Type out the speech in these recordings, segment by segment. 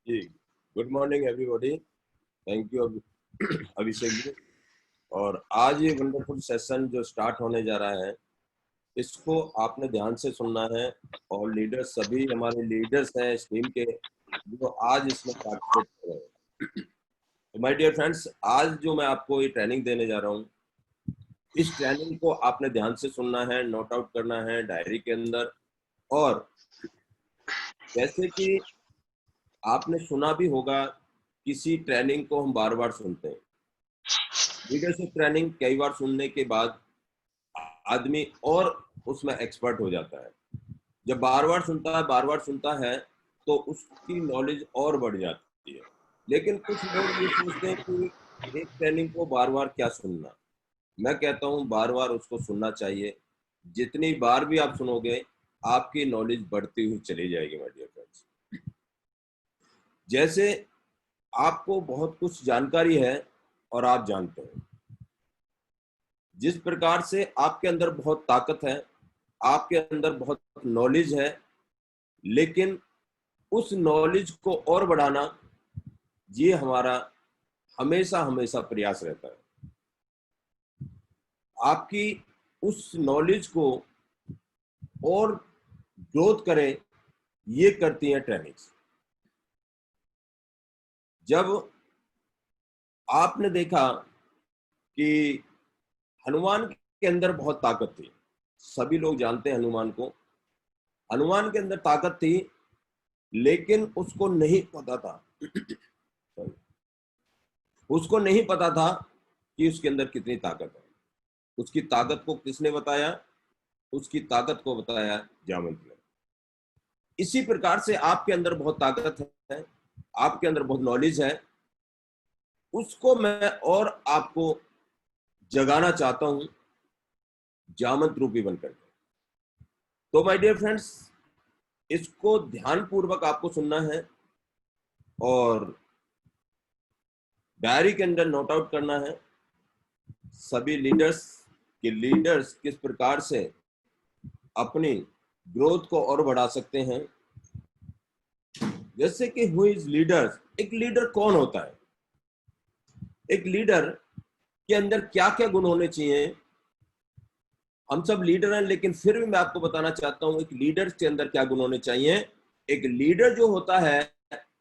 Ji, good morning everybody. Thank you Abhishek ji. और आज ये वंडरफुल सेशन जो स्टार्ट होने जा रहा है, इसको आपने ध्यान से सुनना है। और लीडर्स, सभी हमारे लीडर्स हैं इस टीम के, जो आज इसमें पार्टिसिपेट कर रहे हैं। तो माय डियर फ्रेंड्स, आज जो मैं आपको ये ट्रेनिंग देने जा रहा हूँ, इस ट्रेनिंग को आपने ध्यान से सुनना है, नोट आउट करना है डायरी के अंदर। और जैसे कि आपने सुना भी होगा, किसी ट्रेनिंग को हम बार बार सुनते हैं। लीडरशिप ट्रेनिंग कई बार सुनने के बाद आदमी और उसमें एक्सपर्ट हो जाता है। जब बार बार सुनता है तो उसकी नॉलेज और बढ़ जाती है। लेकिन कुछ लोग ये सोचते हैं कि एक ट्रेनिंग को बार बार क्या सुनना। मैं कहता हूँ बार बार उसको सुनना चाहिए। जितनी बार भी आप सुनोगे, आपकी नॉलेज बढ़ती हुई चली जाएगी माय डियर फ्रेंड्स। जैसे आपको बहुत कुछ जानकारी है और आप जानते हैं, जिस प्रकार से आपके अंदर बहुत ताकत है, आपके अंदर बहुत नॉलेज है, लेकिन उस नॉलेज को और बढ़ाना, ये हमारा हमेशा हमेशा प्रयास रहता है। आपकी उस नॉलेज को और ग्रोथ करें, ये करती हैं ट्रेनिंग्स। जब आपने देखा कि हनुमान के अंदर बहुत ताकत थी, सभी लोग जानते हैं हनुमान को। हनुमान के अंदर ताकत थी, लेकिन उसको नहीं पता था उसको नहीं पता था कि उसके अंदर कितनी ताकत है। उसकी ताकत को किसने बताया? उसकी ताकत को बताया जामवंत ने। इसी प्रकार से आपके अंदर बहुत ताकत है, आपके अंदर बहुत नॉलेज है, उसको मैं और आपको जगाना चाहता हूं, जामंत रूपी बनकर। तो माय डियर फ्रेंड्स, इसको ध्यान पूर्वक आपको सुनना है और डायरी के अंदर नोट आउट करना है। सभी लीडर्स किस प्रकार से अपनी ग्रोथ को और बढ़ा सकते हैं। जैसे कि हु इज लीडर, एक लीडर कौन होता है, एक लीडर के अंदर क्या क्या गुण होने चाहिए। हम सब लीडर हैं, लेकिन फिर भी मैं आपको बताना चाहता हूं एक लीडर के अंदर क्या गुण होने चाहिए। एक लीडर जो होता है,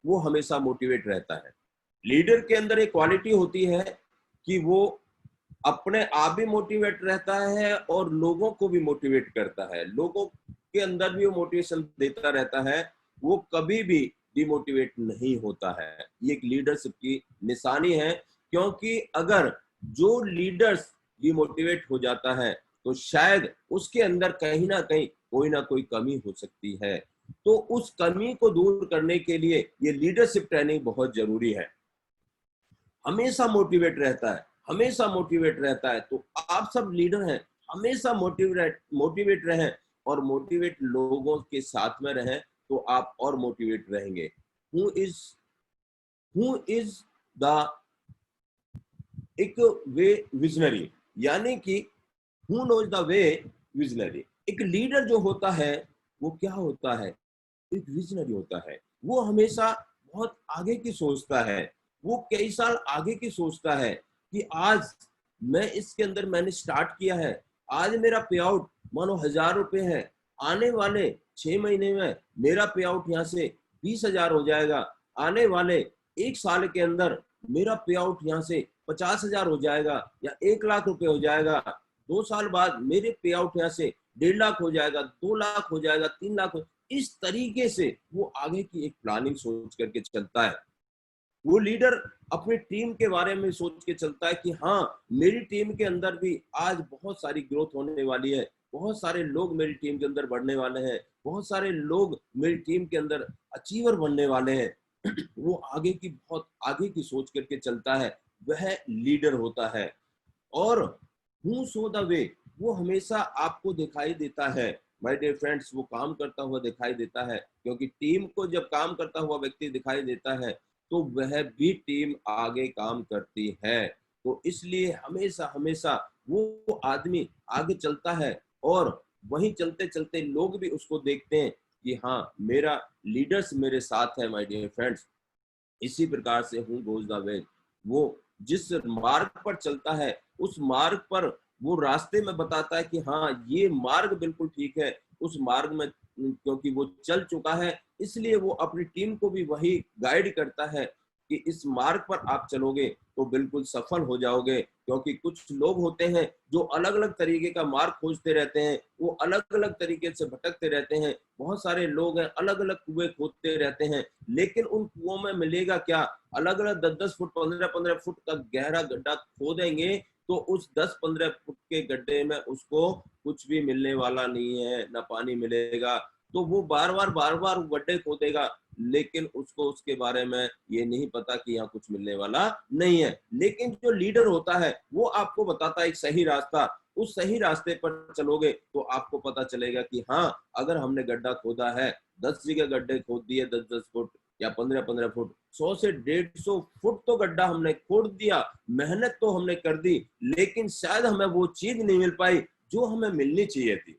वो हमेशा मोटिवेट रहता है। लीडर के अंदर एक क्वालिटी होती है कि वो अपने आप भी मोटिवेट रहता है और लोगों को भी मोटिवेट करता है। लोगों के अंदर भी वो मोटिवेशन देता रहता है, वो कभी भी डिमोटिवेट नहीं होता है। ये एक लीडरशिप की निशानी है। क्योंकि अगर जो लीडर्स डिमोटिवेट हो जाता है, तो शायद उसके अंदर कहीं ना कोई कमी हो सकती है। तो उस कमी को दूर करने के लिए ये लीडरशिप ट्रेनिंग बहुत जरूरी है। हमेशा मोटिवेट रहता है, हमेशा मोटिवेट रहता है। तो आप सब लीडर हैं, हमेशा मोटिवेट रहें और मोटिवेट लोगों के साथ में रहें, तो आप और मोटिवेट रहेंगे। Who is who is the एक वे विजनरी, यानी कि who knows the way visionary. एक लीडर जो होता है, वो क्या होता है? एक विजनरी होता है। वो हमेशा बहुत आगे की सोचता है। वो कई साल आगे की सोचता है कि आज मैं इसके अंदर मैंने स्टार्ट किया है, आज मेरा पे आउट मानो 1000 रुपए है, आने वाले 6 महीने में मेरा पे आउट यहाँ से 20,000 हो जाएगा, आने वाले 1 साल के अंदर मेरा पे आउट यहाँ से 50,000 हो जाएगा या 1 लाख रुपए हो जाएगा। 2 साल बाद मेरे पे आउट यहाँ से 1.5 लाख हो जाएगा, 2 लाख हो जाएगा, 3 लाख हो। इस तरीके से वो आगे की एक प्लानिंग सोच करके चलता है। वो लीडर अपनी टीम के बारे में सोच के चलता है कि हाँ, मेरी टीम के अंदर भी आज बहुत सारी ग्रोथ होने वाली है, बहुत सारे लोग मेरी टीम के अंदर बढ़ने वाले हैं, बहुत सारे लोग मेरी टीम के अंदर अचीवर बनने वाले हैं। वो आगे की बहुत आगे की सोच करके चलता है, वह लीडर होता है। और हु सो द वे, वो हमेशा आपको दिखाई देता है। माय डियर फ्रेंड्स, वो काम करता हुआ दिखाई देता है, क्योंकि टीम को जब काम करता हुआ व्यक्ति दिखाई देता है, तो वह भी टीम आगे काम करती है। तो इसलिए हमेशा हमेशा वो आदमी आगे चलता है, और वहीं चलते चलते लोग भी उसको देखते हैं कि हाँ, मेरा लीडर्स मेरे साथ है। माय डियर फ्रेंड्स, इसी प्रकार से हु गोज द वे, वो जिस मार्ग पर चलता है उस मार्ग पर, वो रास्ते में बताता है कि हाँ ये मार्ग बिल्कुल ठीक है, उस मार्ग में क्योंकि वो चल चुका है, इसलिए वो अपनी टीम को भी वही गाइड करता है कि इस मार्ग पर आप चलोगे तो बिल्कुल सफल हो जाओगे। क्योंकि कुछ लोग होते हैं जो अलग अलग तरीके का मार्ग खोजते रहते हैं, वो अलग अलग तरीके से भटकते रहते हैं। बहुत सारे लोग हैं अलग अलग कुएं खोदते रहते हैं, लेकिन उन कुओं में मिलेगा क्या? अलग अलग 10-10 फुट 15-15 फुट का गहरा गड्ढा खोदेंगे तो उस 10-15 फुट के गड्ढे में उसको कुछ भी मिलने वाला नहीं है, ना पानी मिलेगा। तो वो बार बार गड्ढे खोदेगा, लेकिन उसको उसके बारे में ये नहीं पता कि यहाँ कुछ मिलने वाला नहीं है। लेकिन जो लीडर होता है वो आपको बताता है एक सही रास्ता, उस सही रास्ते पर चलोगे तो आपको पता चलेगा कि हाँ, अगर हमने गड्ढा खोदा है, 10 जगह गड्ढे खोद दिए, 10-10 फुट या 15-15 फुट, 100 से 150 फुट तो गड्ढा हमने खोद दिया, मेहनत तो हमने कर दी, लेकिन शायद हमें वो चीज नहीं मिल पाई जो हमें मिलनी चाहिए थी।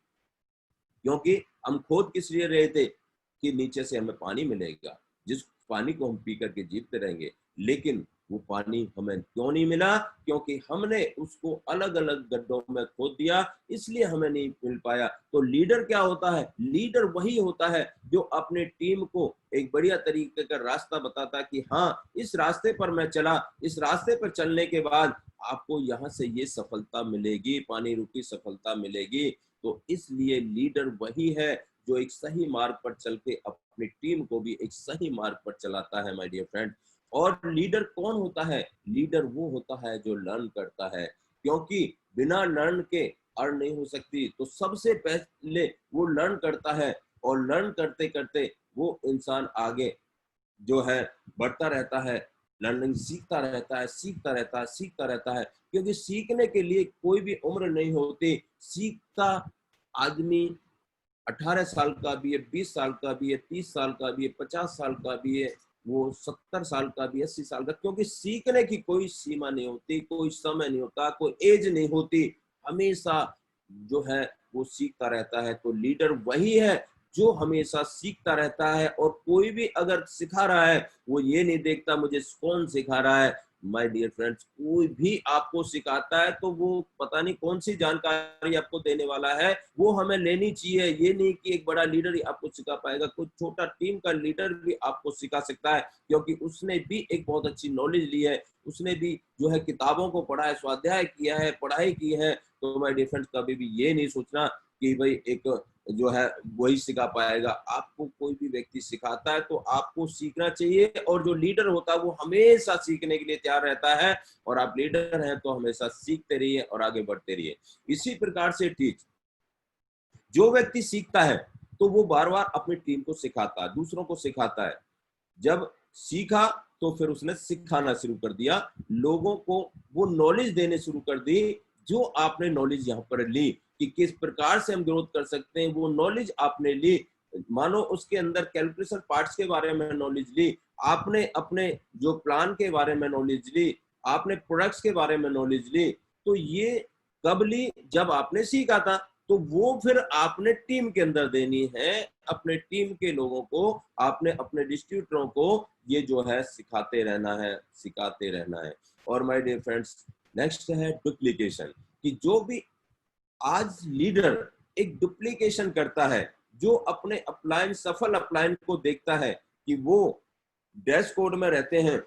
क्योंकि हम खोद किस लिए रहे थे कि नीचे से हमें पानी मिलेगा, जिस पानी को हम पी करके जीते रहेंगे। लेकिन वो पानी हमें क्यों नहीं मिला? क्योंकि हमने उसको अलग अलग गड्ढों में खोद दिया, इसलिए हमें नहीं मिल पाया। तो लीडर क्या होता है? लीडर वही होता है जो अपने टीम को एक बढ़िया तरीके का रास्ता बताता है कि हाँ, इस रास्ते पर मैं चला, इस रास्ते पर चलने के बाद आपको यहाँ से ये सफलता मिलेगी, पानी रूपी सफलता मिलेगी। तो इसलिए लीडर वही है जो एक सही मार्ग पर चल के अपनी टीम को भी एक सही मार्ग पर चलाता है, माय डियर फ्रेंड। और लीडर कौन होता है? लीडर वो होता है जो लर्न करता है, क्योंकि बिना लर्न के अर्न नहीं हो सकती। तो सबसे पहले वो लर्न करता है, और लर्न करते करते वो इंसान आगे जो है बढ़ता रहता है, लर्निंग सीखता रहता है, सीखता रहता है, सीखता रहता है। क्योंकि सीखने के लिए कोई भी उम्र नहीं होती। सीखता आदमी 18 साल का भी है, 20 साल का भी है, 30 साल का भी है, 50 साल का भी है, वो 70 साल का भी, 80 साल का। क्योंकि सीखने की कोई सीमा नहीं होती, कोई समय नहीं होता, कोई एज नहीं होती। हमेशा जो है वो सीखता रहता है। तो लीडर वही है जो हमेशा सीखता रहता है, और कोई भी अगर सिखा रहा है वो ये नहीं देखता मुझे कौन सिखा रहा है। माय डियर फ्रेंड्स, कोई भी आपको सिखाता है तो वो पता नहीं कौन सी जानकारी आपको देने वाला है, वो हमें लेनी चाहिए। ये नहीं कि एक बड़ा लीडर ही आपको सिखा पाएगा, कुछ छोटा टीम का लीडर भी आपको सिखा सकता है, क्योंकि उसने भी एक बहुत अच्छी नॉलेज ली है, उसने भी जो है किताबों को पढ़ा है, स्वाध्याय किया है, पढ़ाई की है। तो माय डियर फ्रेंड्स, कभी भी ये नहीं सोचना कि भाई एक जो है वही सिखा पाएगा। आपको कोई भी व्यक्ति सिखाता है तो आपको सीखना चाहिए, और जो लीडर होता है वो हमेशा सीखने के लिए तैयार रहता है। और आप लीडर हैं तो हमेशा सीखते रहिए और आगे बढ़ते रहिए। इसी प्रकार से ठीक, जो व्यक्ति सीखता है तो वो बार बार अपनी टीम को सिखाता है, दूसरों को सिखाता है। जब सीखा तो फिर उसने सिखाना शुरू कर दिया, लोगों को वो नॉलेज देने शुरू कर दी जो आपने नॉलेज यहाँ पर ली कि किस प्रकार से हम ग्रोथ कर सकते हैं। वो नॉलेज आपने ली, मानो उसके अंदर कैलकुलेशन पार्ट्स के बारे में नॉलेज ली, आपने अपने जो प्लान के बारे में नॉलेज ली, आपने प्रोडक्ट्स के बारे में नॉलेज ली। तो ये कब ली? जब आपने सीखा था। तो वो फिर आपने टीम के अंदर देनी है, अपने टीम के लोगों को, आपने अपने डिस्ट्रीब्यूटरों को ये जो है सिखाते रहना है, सिखाते रहना है। और माय डियर फ्रेंड्स, नेक्स्ट है डुप्लीकेशन, कि जो भी आज लीडर एक डुप्लीकेशन करता है, जो अपने अपलाइन सफल अपलाइन को देखता है कि वो डैश कोड में रहते हैं,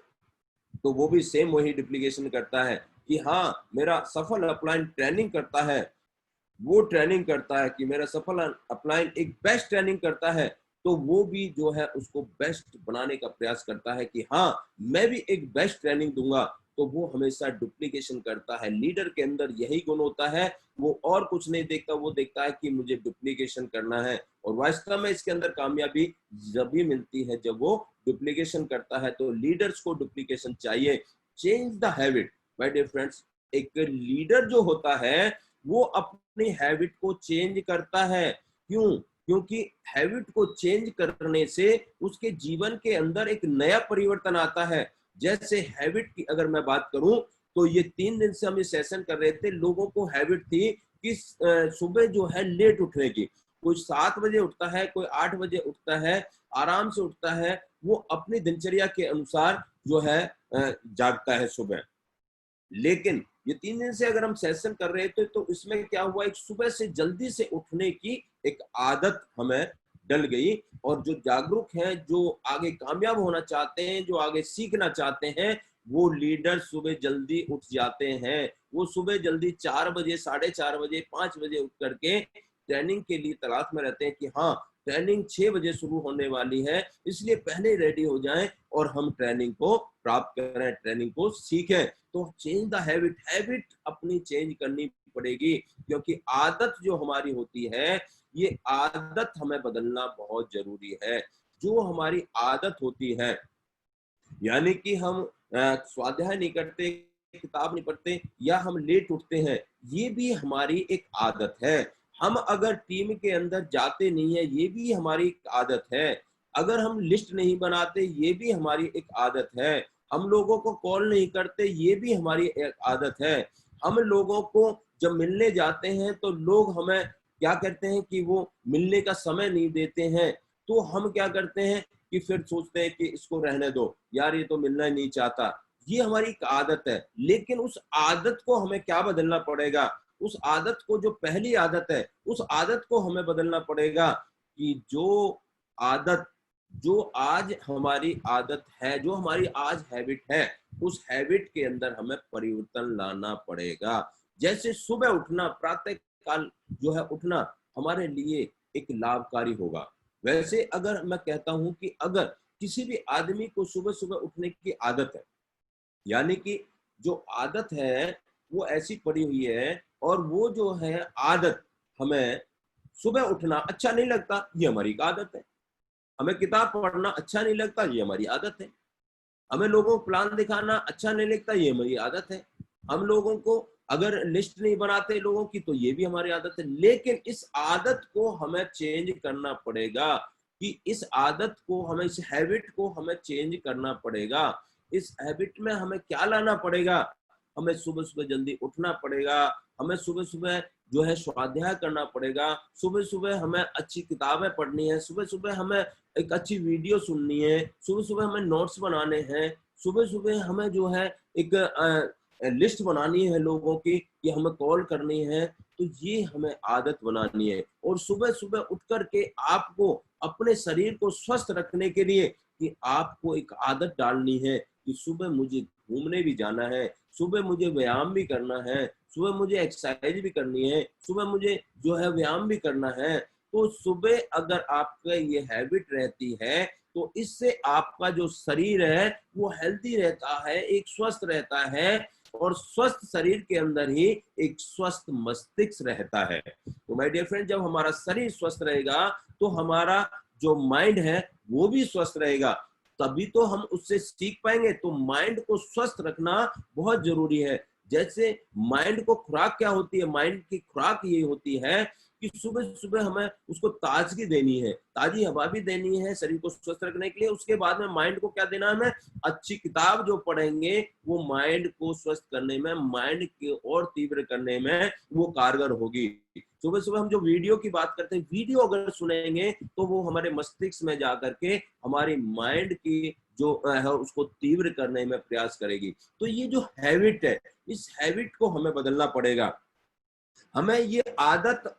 तो वो भी सेम वही डुप्लीकेशन करता है कि हाँ, मेरा सफल अपलाइन ट्रेनिंग करता है, वो ट्रेनिंग करता है कि मेरा सफल अपलाइन एक बेस्ट ट्रेनिंग करता है, तो वो भी जो है उसको बेस्ट बनाने का प्रयास करता है कि हाँ, मैं भी एक बेस्ट ट्रेनिंग दूंगा। तो वो हमेशा डुप्लीकेशन करता है। लीडर के अंदर यही गुण होता है, वो और कुछ नहीं देखता, वो देखता है कि मुझे डुप्लीकेशन करना है। और वास्तव में इसके अंदर कामयाबी जब भी मिलती है जब वो डुप्लीकेशन करता है। तो लीडर्स को डुप्लीकेशन चाहिए। Change the habit, my dear friends. एक लीडर जो होता है वो अपनी हैबिट को चेंज करता है। क्यों? क्योंकि हैबिट को चेंज करने से उसके जीवन के अंदर एक नया परिवर्तन आता है। जैसे हैबिट की अगर मैं बात करूं, तो ये 3 दिन से हम ये सेशन कर रहे थे, लोगों को हैबिट थी कि सुबह जो है लेट उठने की। कोई 7 बजे उठता है, कोई 8 बजे उठता है, आराम से उठता है, वो अपनी दिनचर्या के अनुसार जो है जागता है सुबह। लेकिन ये 3 दिन से अगर हम सेशन कर रहे थे तो इसमें क्या हुआ, एक सुबह से जल्दी से उठने की एक आदत हमें डल गई। और जो जागरूक हैं, जो आगे कामयाब होना चाहते हैं, जो आगे सीखना चाहते हैं, वो लीडर सुबह जल्दी उठ जाते हैं। वो सुबह जल्दी 4 बजे, 4:30 बजे, 5 बजे उठ करके ट्रेनिंग के लिए तलाश में रहते हैं कि हाँ, ट्रेनिंग 6 बजे शुरू होने वाली है, इसलिए पहले रेडी हो जाएं और हम ट्रेनिंग को प्राप्त करें, ट्रेनिंग को सीखें। तो चेंज द हैबिट, हैबिट अपनी चेंज करनी पड़ेगी, क्योंकि आदत जो हमारी होती है, ये आदत हमें बदलना बहुत जरूरी है। जो हमारी आदत होती है, यानी कि हम स्वाध्याय नहीं करते, किताब नहीं पढ़ते, या हम लेट उठते हैं, ये भी हमारी एक आदत है। हम अगर टीम के अंदर जाते नहीं है, ये भी हमारी एक आदत है। अगर हम लिस्ट नहीं बनाते, ये भी हमारी एक आदत है। हम लोगों को कॉल नहीं करते, ये भी हमारी एक आदत है। हम लोगों को जब मिलने जाते हैं तो लोग हमें क्या कहते हैं कि वो मिलने का समय नहीं देते हैं, तो हम क्या करते हैं कि फिर सोचते हैं कि इसको रहने दो यार, ये तो मिलना ही नहीं चाहता। ये हमारी एक आदत है, लेकिन उस आदत को हमें क्या बदलना पड़ेगा? उस आदत को, जो पहली आदत है, उस आदत को हमें बदलना पड़ेगा कि जो आदत, जो आज हमारी आदत है, जो हमारी आज हैबिट है, उस हैबिट के अंदर हमें परिवर्तन लाना पड़ेगा। जैसे सुबह उठना, प्रातः काल जो है उठना हमारे लिए एक लाभकारी होगा, वैसे अगर मैं कहता हूं कि अगर किसी भी आदमी को सुबह सुबह उठने की आदत है, यानी कि जो आदत है वो ऐसी पड़ी हुई है, और वो जो है आदत, हमें सुबह उठना अच्छा नहीं लगता, ये हमारी एक आदत है। हमें किताब पढ़ना अच्छा नहीं लगता, ये हमारी आदत है। हमें लोगों को प्लान दिखाना अच्छा नहीं लगता, ये हमारी आदत है। हम लोगों को अगर लिस्ट नहीं बनाते लोगों की, तो ये भी हमारी आदत है। लेकिन इस आदत को हमें चेंज करना पड़ेगा, कि इस आदत को हमें, इस हैबिट को हमें चेंज करना पड़ेगा। इस हैबिट में हमें क्या लाना पड़ेगा? हमें सुबह सुबह जल्दी उठना पड़ेगा, हमें सुबह सुबह जो है स्वाध्याय करना पड़ेगा, सुबह सुबह हमें अच्छी किताबें पढ़नी है, सुबह सुबह हमें एक अच्छी वीडियो सुननी है, सुबह सुबह हमें नोट्स बनाने हैं, सुबह सुबह हमें जो है एक लिस्ट बनानी है लोगों की कि हमें कॉल करनी है। तो ये हमें आदत बनानी है। और सुबह सुबह उठ करके आपको अपने शरीर को स्वस्थ रखने के लिए कि आपको एक आदत डालनी है कि सुबह मुझे घूमने भी जाना है, सुबह मुझे व्यायाम भी करना है, सुबह मुझे एक्सरसाइज भी करनी है, सुबह मुझे जो है व्यायाम भी करना है। तो सुबह अगर आपका ये हैबिट रहती है, तो इससे आपका जो शरीर है वो हेल्दी रहता है, एक स्वस्थ रहता है, और स्वस्थ शरीर के अंदर ही एक स्वस्थ मस्तिष्क रहता है। तो माय डियर फ्रेंड, जब हमारा शरीर स्वस्थ रहेगा तो हमारा जो माइंड है वो भी स्वस्थ रहेगा, तभी तो हम उससे सीख पाएंगे। तो माइंड को स्वस्थ रखना बहुत जरूरी है। जैसे माइंड को खुराक क्या होती है? माइंड की खुराक ये होती है कि सुबह सुबह हमें उसको ताजगी देनी है, ताजी हवा भी देनी है शरीर को स्वस्थ रखने के लिए। उसके बाद में माइंड को क्या देना है? हमें अच्छी किताब जो पढ़ेंगे वो माइंड को स्वस्थ करने में, माइंड के और तीव्र करने में वो कारगर होगी। सुबह सुबह हम जो वीडियो की बात करते हैं, वीडियो अगर सुनेंगे तो वो हमारे मस्तिष्क में जाकर के हमारी माइंड की जो है उसको तीव्र करने में प्रयास करेगी। तो ये जो हैबिट है, इस हैबिट को हमें बदलना पड़ेगा। हमें ये आदत,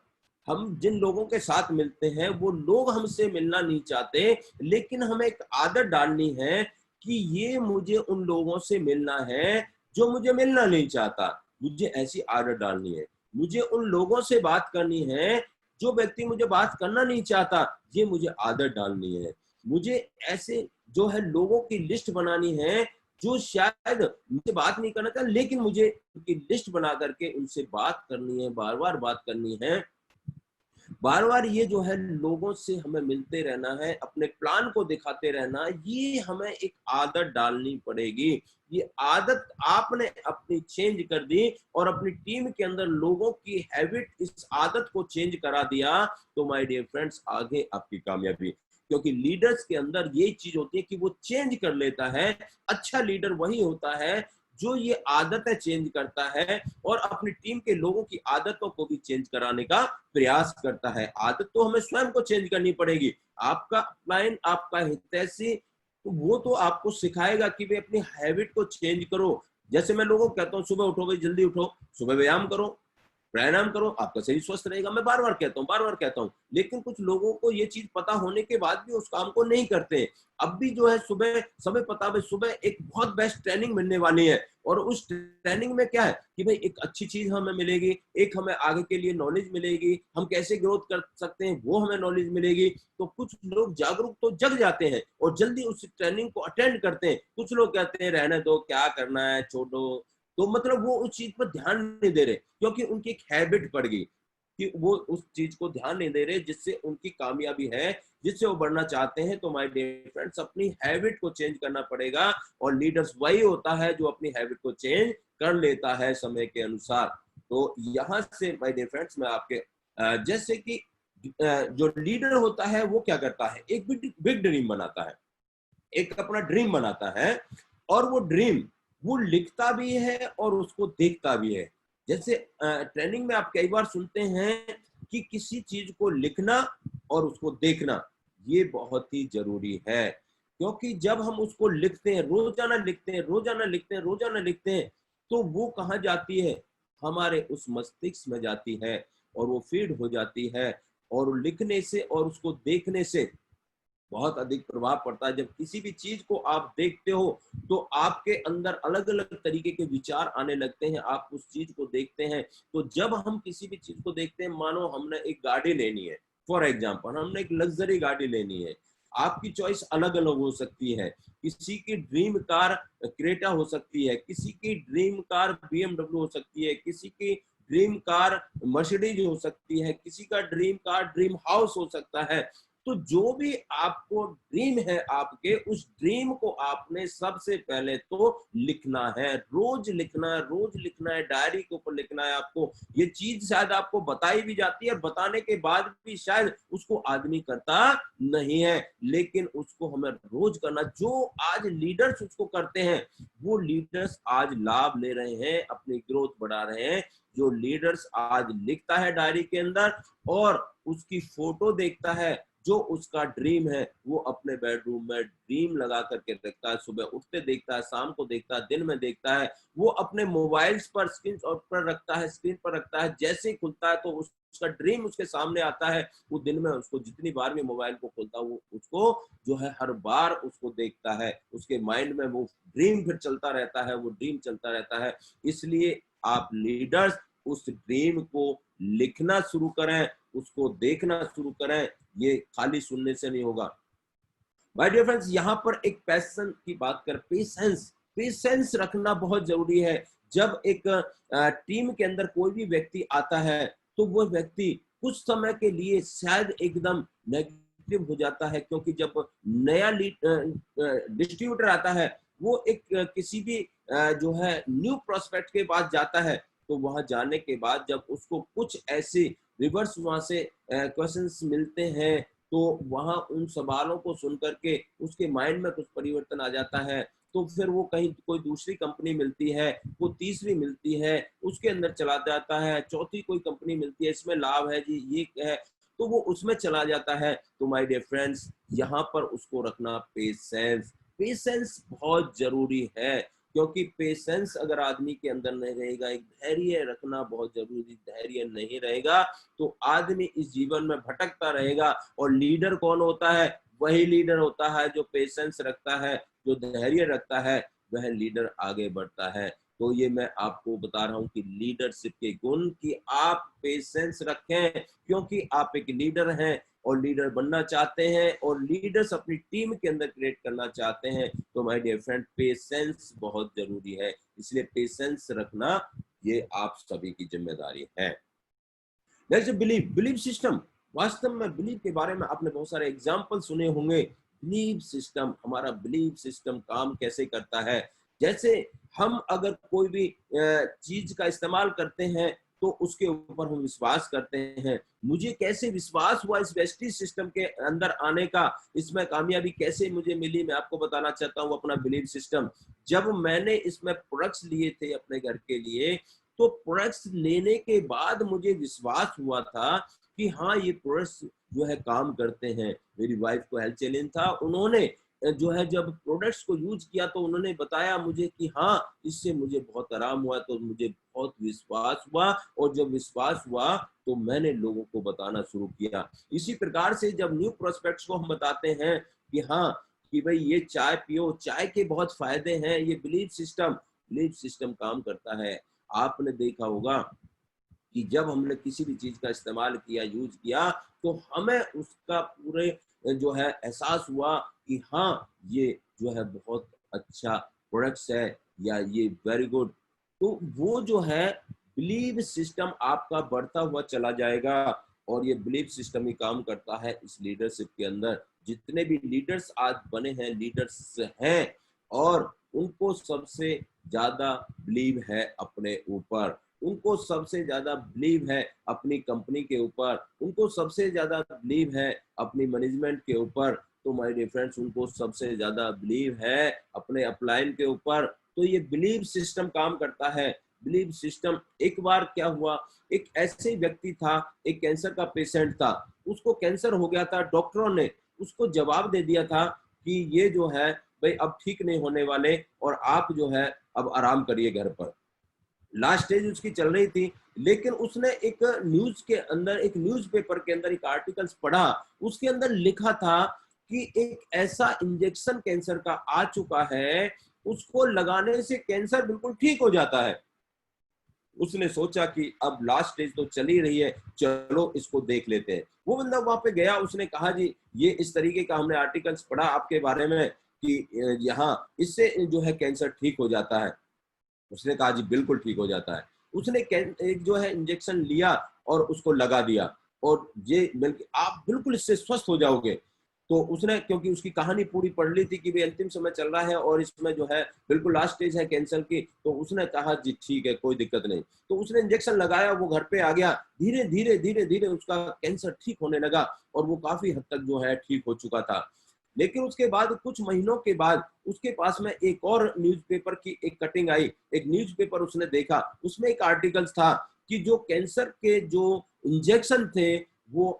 हम जिन लोगों के साथ मिलते हैं वो लोग हमसे मिलना नहीं चाहते, लेकिन हमें एक आदत डालनी है कि ये मुझे उन लोगों से मिलना है जो मुझे मिलना नहीं चाहता। मुझे ऐसी आदत डालनी है। मुझे उन लोगों से बात करनी है जो व्यक्ति मुझे बात करना नहीं चाहता, ये मुझे आदत डालनी है। मुझे ऐसे जो है लोगों की लिस्ट बनानी है जो शायद मुझसे बात नहीं करना चाहता, लेकिन मुझे उनकी लिस्ट बना करके उनसे बात करनी है, बार बार बात करनी है। बार बार ये जो है लोगों से हमें मिलते रहना है, अपने प्लान को दिखाते रहना, ये हमें एक आदत डालनी पड़ेगी। ये आदत आपने अपनी चेंज कर दी और अपनी टीम के अंदर लोगों की हैबिट, इस आदत को चेंज करा दिया, तो माय डियर फ्रेंड्स आगे आपकी कामयाबी। क्योंकि लीडर्स के अंदर ये चीज होती है कि वो चेंज कर लेता है। अच्छा लीडर वही होता है जो ये आदतें चेंज करता है और अपनी टीम के लोगों की आदतों को भी चेंज कराने का प्रयास करता है। आदत तो हमें स्वयं को चेंज करनी पड़ेगी। आपका क्लाइंट, आपका हितैषी तो वो तो आपको सिखाएगा कि भाई अपनी हैबिट को चेंज करो। जैसे मैं लोगों को कहता हूँ सुबह उठो भाई, जल्दी उठो, सुबह व्यायाम करो, प्राणायाम करो, आपका शरीर स्वस्थ रहेगा। मैं बार बार कहता हूँ, बार बार कहता हूँ, लेकिन कुछ लोगों को ये चीज पता होने के बाद भी उस काम को नहीं करते। अब भी जो है सुबह समय पता है, सुबह एक बहुत बेस्ट ट्रेनिंग मिलने वाली है, और उस ट्रेनिंग में क्या है कि भाई एक अच्छी चीज हमें मिलेगी, एक हमें आगे के लिए नॉलेज मिलेगी, हम कैसे ग्रोथ कर सकते हैं वो हमें नॉलेज मिलेगी। तो कुछ लोग जागरूक तो जग जाते हैं और जल्दी उस ट्रेनिंग को अटेंड करते हैं। कुछ लोग कहते हैं रहने दो, क्या करना है, छोड़ो। तो मतलब वो उस चीज पर ध्यान नहीं दे रहे, क्योंकि उनकी एक हैबिट पड़ गई कि वो उस चीज को ध्यान नहीं दे रहे जिससे उनकी कामयाबी है, जिससे वो बढ़ना चाहते हैं। तो माय डियर फ्रेंड्स, अपनी हैबिट को चेंज करना पड़ेगा, और लीडर्स वही होता है जो अपनी हैबिट को चेंज कर लेता है समय के अनुसार। तो यहाँ से माय डियर फ्रेंड्स मैं आपके जैसे कि जो लीडर होता है वो क्या करता है, एक बिग ड्रीम बनाता है, एक अपना ड्रीम बनाता है, और वो ड्रीम वो लिखता भी है और उसको देखता भी है। जैसे ट्रेनिंग में आप कई बार सुनते हैं कि किसी चीज को लिखना और उसको देखना, ये बहुत ही जरूरी है। क्योंकि जब हम उसको लिखते हैं, रोजाना लिखते हैं, रोजाना लिखते हैं, रोजाना लिखते हैं, तो वो कहाँ जाती है, हमारे उस मस्तिष्क में जाती है, और वो फीड हो जाती है। और लिखने से और उसको देखने से बहुत अधिक प्रभाव पड़ता है। जब किसी भी चीज को आप देखते हो तो आपके अंदर अलग अलग तरीके के विचार आने लगते हैं, आप उस चीज को देखते हैं। तो जब हम किसी भी चीज को देखते हैं, मानो हमने एक गाड़ी लेनी है, फॉर एग्जाम्पल हमने एक लग्जरी गाड़ी लेनी है, आपकी चॉइस अलग अलग हो सकती है। किसी की ड्रीम कार क्रेटा हो सकती है, किसी की ड्रीम कार BMW हो सकती है, किसी की ड्रीम कार मर्सिडीज हो सकती है, किसी का ड्रीम कार ड्रीम हाउस हो सकता है। तो जो भी आपको ड्रीम है आपके, उस ड्रीम को आपने सबसे पहले तो लिखना है, रोज लिखना है, रोज लिखना है, डायरी के ऊपर लिखना है आपको। ये चीज शायद आपको बताई भी जाती है, और बताने के बाद भी शायद उसको आदमी करता नहीं है, लेकिन उसको हमें रोज करना। जो आज लीडर्स उसको करते हैं, वो लीडर्स आज लाभ ले रहे हैं, अपनी ग्रोथ बढ़ा रहे हैं। जो लीडर्स आज लिखता है डायरी के अंदर और उसकी फोटो देखता है, जो उसका ड्रीम है, वो अपने बेडरूम में ड्रीम लगा करके रखता है, सुबह उठते देखता है, शाम को देखता है, दिन में देखता है, वो अपने मोबाइल्स पर स्क्रीन पर रखता है, स्क्रीन पर रखता है। जैसे ही खुलता है तो उसका ड्रीम उसके सामने आता है। वो दिन में उसको जितनी बार भी मोबाइल को खोलता है, वो उसको जो है हर बार उसको देखता है, उसके माइंड में वो ड्रीम फिर चलता रहता है, वो ड्रीम चलता रहता है। इसलिए आप लीडर्स उस ड्रीम को लिखना शुरू करें, उसको देखना शुरू करें, ये खाली सुनने से नहीं होगा। माय डियर फ्रेंड्स, यहाँ पर एक पैशन की बात कर, पेशेंस, पेशेंस रखना बहुत जरूरी है। जब एक टीम के अंदर कोई भी व्यक्ति आता है, तो वो व्यक्ति कुछ समय के लिए शायद एकदम नेगेटिव हो जाता है, क्योंकि जब नया डिस्ट्रीब्यूटर आता है, वो एक किसी भी जो है न्यू प्रोस्पेक्ट के पास जाता है, तो वहां जाने के बाद जब उसको कुछ ऐसे रिवर्स वहां से क्वेश्चंस मिलते हैं, तो वहां उन सवालों को सुन करके उसके माइंड में कुछ परिवर्तन आ जाता है। तो फिर वो कहीं कोई दूसरी कंपनी मिलती है, वो तीसरी मिलती है, उसके अंदर चला जाता है, चौथी कोई कंपनी मिलती है, इसमें लाभ है जी, ये है, तो वो उसमें चला जाता है। तो माय डियर फ्रेंड्स, यहाँ पर उसको रखना पेशेंस, पेशेंस बहुत जरूरी है। क्योंकि पेशेंस अगर आदमी के अंदर नहीं रहेगा, एक धैर्य रखना बहुत जरूरी, धैर्य नहीं रहेगा तो आदमी इस जीवन में भटकता रहेगा। और लीडर कौन होता है, वही लीडर होता है जो पेशेंस रखता है, जो धैर्य रखता है, वह लीडर आगे बढ़ता है। तो ये मैं आपको बता रहा हूं कि लीडरशिप के गुण, कि आप पेशेंस रखें, क्योंकि आप एक लीडर हैं और लीडर बनना चाहते हैं, और लीडर्स अपनी टीम के अंदर क्रिएट करना चाहते हैं। तो माय डियर फ्रेंड, पेशेंस बहुत जरूरी है, इसलिए पेशेंस रखना ये आप सभी की जिम्मेदारी है। Next, believe, believe system. वास्तव में बिलीव के बारे में आपने बहुत सारे एग्जाम्पल सुने होंगे। बिलीव सिस्टम, हमारा बिलीव सिस्टम काम कैसे करता है। जैसे हम अगर कोई भी चीज का इस्तेमाल करते हैं, तो उसके ऊपर हम विश्वास करते हैं। मुझे कैसे विश्वास हुआ इस वेस्टिज सिस्टम के अंदर आने का, इसमें कामयाबी कैसे मुझे मिली, मैं आपको बताना चाहता हूँ अपना बिलीव सिस्टम। जब मैंने इसमें प्रोडक्ट्स लिए थे अपने घर के लिए, तो प्रोडक्ट्स लेने के बाद मुझे विश्वास हुआ था कि हाँ, ये प्रोडक्ट्स जो है काम करते हैं। मेरी वाइफ को हेल्थ चैलेंज था, उन्होंने जो है जब प्रोडक्ट्स को यूज किया तो उन्होंने बताया मुझे कि हाँ, इससे मुझे बहुत आराम हुआ, तो मुझे बहुत विश्वास हुआ, और जब विश्वास हुआ तो मैंने लोगों को बताना शुरू किया। इसी प्रकार से जब न्यू प्रोस्पेक्ट्स को हम बताते हैं कि हाँ, कि भाई ये चाय पियो, चाय के बहुत फायदे हैं, ये बिलीफ सिस्टम काम करता है। आपने देखा होगा कि जब हमने किसी भी चीज का इस्तेमाल किया, यूज किया, तो हमें उसका पूरे जो है एहसास हुआ कि हाँ, ये जो है बहुत अच्छा प्रोडक्ट्स है, या ये वेरी गुड। तो वो जो है बिलीव सिस्टम आपका बढ़ता हुआ चला जाएगा, और ये बिलीव सिस्टम ही काम करता है इस लीडरशिप के अंदर। जितने भी लीडर्स आज बने हैं, लीडर्स हैं, और उनको सबसे ज्यादा बिलीव है अपने ऊपर, उनको सबसे ज्यादा बिलीव है अपनी कंपनी के ऊपर, उनको सबसे ज्यादा बिलीव है अपनी मैनेजमेंट के ऊपर, तो माय डियर फ्रेंड्स, उनको सबसे ज्यादा बिलीव है अपने अपलाइन के ऊपर। तो ये बिलीव सिस्टम काम करता है। बिलीव सिस्टम, एक बार क्या हुआ, एक ऐसे व्यक्ति था, एक कैंसर का पेशेंट था, उसको कैंसर हो गया था, डॉक्टरों ने उसको जवाब दे दिया था कि ये जो है भाई अब ठीक नहीं होने वाले, और आप जो है अब आराम करिए घर पर। लास्ट स्टेज उसकी चल रही थी, लेकिन उसने एक न्यूज के अंदर, एक न्यूज़पेपर के अंदर एक आर्टिकल्स पढ़ा, उसके अंदर लिखा था कि एक ऐसा इंजेक्शन कैंसर का आ चुका है, उसको लगाने से कैंसर बिल्कुल ठीक हो जाता है। उसने सोचा कि अब लास्ट स्टेज तो चल ही रही है, चलो इसको देख लेते हैं। वो बंदा वहां पे गया, उसने कहा जी ये इस तरीके का हमने आर्टिकल्स पढ़ा आपके बारे में कि यहाँ इससे जो है कैंसर ठीक हो जाता है। उसने कहा जी बिल्कुल ठीक हो जाता है। उसने एक जो है इंजेक्शन लिया और उसको लगा दिया, और ये बल्कि आप बिल्कुल इससे स्वस्थ हो जाओगे। तो उसने, क्योंकि उसकी कहानी पूरी पढ़ ली थी कि भाई अंतिम समय चल रहा है और इसमें जो है बिल्कुल लास्ट स्टेज है कैंसर की, तो उसने कहा जी ठीक है, कोई दिक्कत नहीं। तो उसने इंजेक्शन लगाया, वो घर पे आ गया, धीरे धीरे धीरे धीरे उसका कैंसर ठीक होने लगा, और वो काफी हद तक जो है ठीक हो चुका था। लेकिन उसके बाद कुछ महीनों के बाद उसके पास में एक और न्यूज़पेपर की एक कटिंग आई, एक न्यूज़पेपर उसने देखा, उसमें एक आर्टिकल था कि जो कैंसर के जो इंजेक्शन थे वो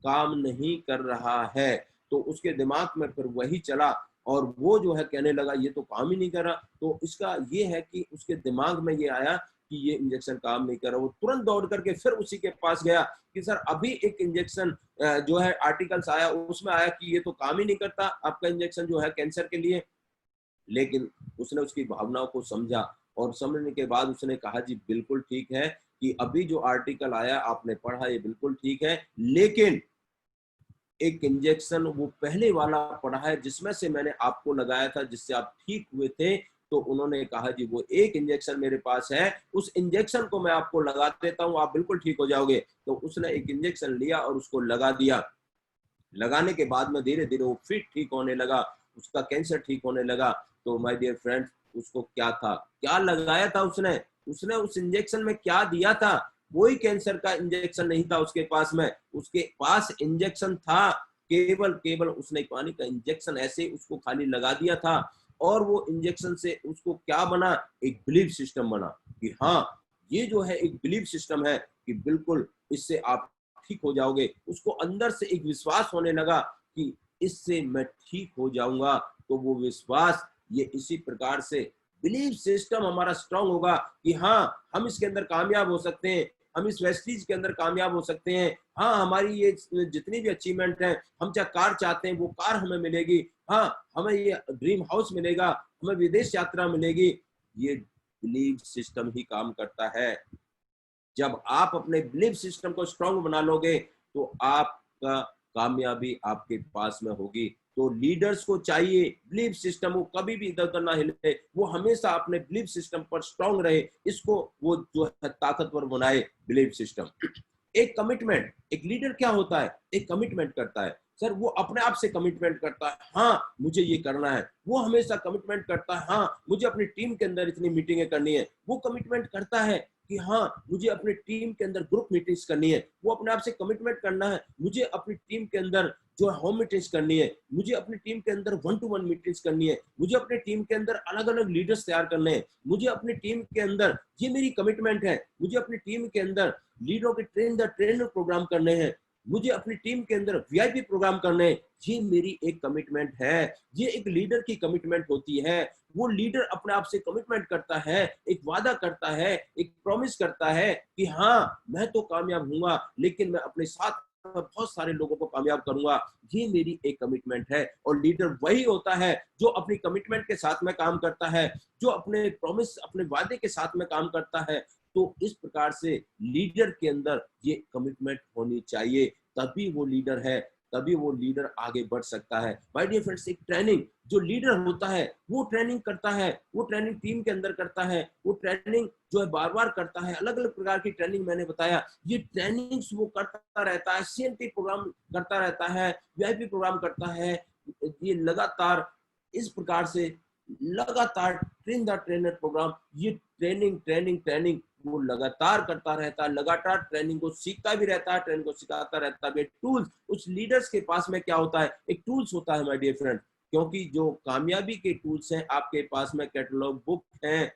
काम नहीं कर रहा है। तो उसके दिमाग में फिर वही चला, और वो जो है कहने लगा ये तो काम ही नहीं कर रहा। तो इसका ये है कि उसके दिमाग में ये आया कि ये इंजेक्शन काम नहीं कर रहा। वो तुरंत दौड़ करके फिर उसी के पास गया कि सर अभी एक इंजेक्शन जो है आर्टिकल्स आया, उसमें आया कि ये तो काम ही नहीं करता आपका इंजेक्शन जो है कैंसर के लिए। लेकिन उसने उसकी भावनाओं को समझा, और समझने के बाद उसने कहा जी बिल्कुल ठीक है कि अभी जो आर्टिकल आया आपने पढ़ा ये बिल्कुल ठीक है, लेकिन एक इंजेक्शन वो पहले वाला पड़ा है जिसमें से मैंने आपको लगाया था, जिससे आप ठीक हुए थे। तो उन्होंने कहा जी वो एक इंजेक्शन मेरे पास है, उस इंजेक्शन को मैं आपको लगा देता हूँ, आप बिल्कुल ठीक हो जाओगे। तो उसने एक इंजेक्शन लिया और उसको लगा दिया। लगाने के बाद में धीरे धीरे वो फिर ठीक होने लगा, उसका कैंसर ठीक होने लगा। तो माय डियर फ्रेंड्स, उसको क्या था, क्या लगाया था उसने, उसने उस इंजेक्शन में क्या दिया था? कोई कैंसर का इंजेक्शन नहीं था उसके पास में, उसके पास इंजेक्शन था केवल केवल उसने पानी का इंजेक्शन ऐसे उसको खाली लगा दिया था। और वो इंजेक्शन से उसको क्या बना, एक बिलीफ सिस्टम बना कि हाँ, ये जो है एक बिलीफ सिस्टम है कि बिल्कुल इससे आप ठीक हो जाओगे। उसको अंदर से एक विश्वास होने लगा कि इससे मैं ठीक हो जाऊंगा। तो वो विश्वास, ये इसी प्रकार से बिलीफ सिस्टम हमारा स्ट्रांग होगा कि हाँ, हम इसके अंदर कामयाब हो सकते हैं, हम इस वेस्टीज के अंदर कामयाब हो सकते हैं। हाँ, हमारी ये जितनी भी अचीवमेंट है, हम चाहे कार चाहते हैं वो कार हमें मिलेगी। हाँ, हमें ये ड्रीम हाउस मिलेगा, हमें विदेश यात्रा मिलेगी। ये बिलीफ सिस्टम ही काम करता है। जब आप अपने बिलीफ सिस्टम को स्ट्रांग बना लोगे तो आपका कामयाबी आपके पास में होगी। तो लीडर्स को चाहिए बिलीफ सिस्टम, वो कभी भी इधर उधर ना हिले, वो हमेशा अपने बिलीफ सिस्टम पर स्ट्रांग रहे, इसको वो जो है ताकतवर बनाए बिलीफ सिस्टम। एक कमिटमेंट, एक लीडर क्या होता है, एक कमिटमेंट करता है। सर वो अपने आप से कमिटमेंट करता है, हाँ मुझे ये करना है। वो हमेशा कमिटमेंट करता है, हाँ मुझे अपनी टीम के अंदर इतनी मीटिंगें करनी है। वो कमिटमेंट करता है कि हाँ मुझे अपनी टीम के अंदर ग्रुप मीटिंग्स करनी है। वो अपने आप से कमिटमेंट करना है, मुझे अपनी टीम के अंदर जो है होम मीटिंग्स करनी है, मुझे अपनी टीम के अंदर 1-to-1 मीटिंग्स करनी है, मुझे अपनी टीम के अंदर अलग अलग लीडर्स तैयार करने हैं, मुझे अपनी टीम के अंदर, ये मेरी कमिटमेंट है, मुझे अपनी टीम के अंदर लीडरों के ट्रेन द ट्रेनर प्रोग्राम करने हैं। मुझे अपनी टीम के अंदर वीआईपी प्रोग्राम करने, ये मेरी एक कमिटमेंट है। ये एक लीडर की कमिटमेंट होती है। वो लीडर अपने आप से कमिटमेंट करता है, एक वादा करता है, एक प्रॉमिस करता है कि हाँ, मैं तो कामयाब हूँगा, लेकिन मैं अपने साथ बहुत सारे लोगों को कामयाब करूंगा। ये मेरी एक कमिटमेंट है। और लीडर वही होता है जो अपनी कमिटमेंट के साथ में काम करता है, जो अपने प्रॉमिस, अपने वादे के साथ में काम करता है। तो इस प्रकार से लीडर के अंदर ये कमिटमेंट होनी चाहिए, तभी वो लीडर है, तभी वो लीडर आगे बढ़ सकता है। माय डियर फ्रेंड्स, एक ट्रेनिंग जो लीडर होता है वो ट्रेनिंग करता है, वो ट्रेनिंग टीम के अंदर करता है, वो ट्रेनिंग जो है बार बार करता है। अलग अलग प्रकार की ट्रेनिंग मैंने बताया, ये ट्रेनिंग्स वो करता रहता है, सीएनटी प्रोग्राम करता रहता है, वीआईपी प्रोग्राम करता है। ये लगातार इस प्रकार से लगातार ट्रेन द ट्रेनर प्रोग्राम, ये ट्रेनिंग ट्रेनिंग ट्रेनिंग वो लगातार करता रहता है, लगातार ट्रेनिंग को सीखता भी रहता है, ट्रेनिंग को सिखाता रहता है। टूल्स उस लीडर्स के पास में क्या होता है, एक टूल्स होता है माय डियर फ्रेंड। क्योंकि जो कामयाबी के टूल्स हैं आपके पास में, कैटलॉग बुक हैं,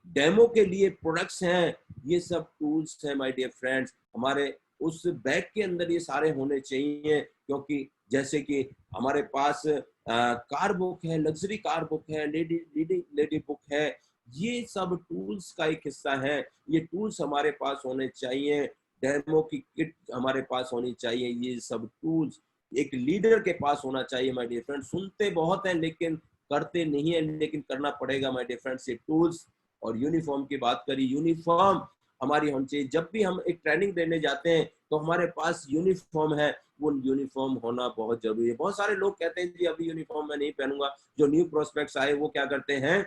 डेमो के लिए प्रोडक्ट्स हैं, ये सब टूल्स हैं माय डियर फ्रेंड्स। हमारे उस बैग के अंदर ये सारे होने चाहिए। क्योंकि जैसे कि हमारे पास कार बुक है, लग्जरी कार बुक है, लेडी बुक है, ये सब टूल्स का एक हिस्सा है। ये टूल्स हमारे पास होने चाहिए। डेमो की किट हमारे पास होनी चाहिए। ये सब टूल्स एक लीडर के पास होना चाहिए माय डियर फ्रेंड्स। सुनते बहुत हैं लेकिन करते नहीं है, लेकिन करना पड़ेगा माय डियर फ्रेंड्स ये टूल्स। और यूनिफॉर्म की बात करी, यूनिफॉर्म हमारी होनी चाहिए। जब भी हम एक ट्रेनिंग देने जाते हैं तो हमारे पास यूनिफॉर्म है, वो यूनिफॉर्म होना बहुत जरूरी है। बहुत सारे लोग कहते हैं जी अभी यूनिफॉर्म मैं नहीं पहनूंगा। जो न्यू प्रोस्पेक्ट्स आए वो क्या करते हैं,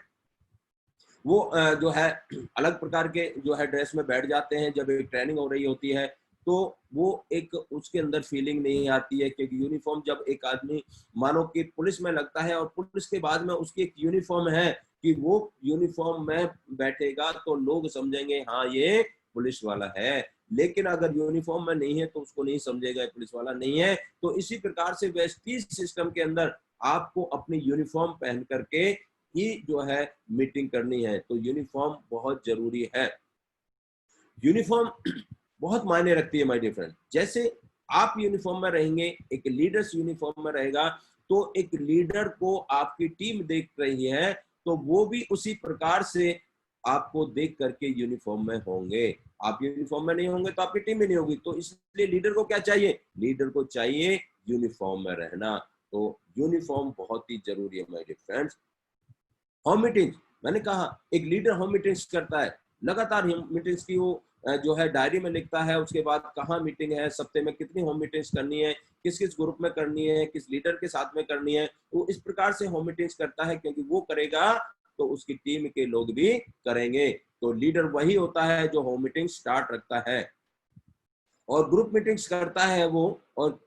वो जो है अलग प्रकार के जो है ड्रेस में बैठ जाते हैं। जब एक ट्रेनिंग हो रही होती है तो वो एक उसके अंदर फीलिंग नहीं आती है। क्योंकि यूनिफॉर्म जब एक आदमी मानो कि पुलिस में लगता है और पुलिस के बाद में उसकी एक यूनिफॉर्म है, कि वो यूनिफॉर्म में बैठेगा तो लोग समझेंगे हाँ ये पुलिस वाला है। लेकिन अगर यूनिफॉर्म में नहीं है तो उसको नहीं समझेगा पुलिस वाला नहीं है। तो इसी प्रकार से वेस्टीज सिस्टम के अंदर आपको अपनी यूनिफॉर्म पहन करके ही जो है मीटिंग करनी है। तो यूनिफॉर्म बहुत जरूरी है। यूनिफॉर्म बहुत मायने रखती है माय डियर फ्रेंड। जैसे आप यूनिफॉर्म में रहेंगे, एक लीडर्स यूनिफॉर्म में रहेगा, तो एक लीडर को आपकी टीम देख रही है तो वो भी उसी प्रकार से आपको देख करके यूनिफॉर्म में होंगे। आप यूनिफॉर्म में नहीं होंगे तो आपकी टीम भी नहीं होगी। तो इसलिए लीडर को क्या चाहिए, लीडर को चाहिए यूनिफॉर्म में रहना। तो यूनिफॉर्म बहुत ही जरूरी है my dear friends. Home meetings, मैंने कहा एक लीडर होम मीटिंग्स करता है, लगातार मीटिंग्स की वो जो है डायरी में लिखता है। उसके बाद कहाँ मीटिंग है, सप्ते में कितनी होम मीटिंग्स करनी है, किस किस ग्रुप में करनी है, किस लीडर के साथ में करनी है। वो इस प्रकार से होम मीटिंग्स करता है, क्योंकि वो करेगा तो उसकी टीम के लोग भी करेंगे। तो लीडर वही होता है जो होम मीटिंग स्टार्ट रखता है और ग्रुप मीटिंग्स करता है वो। और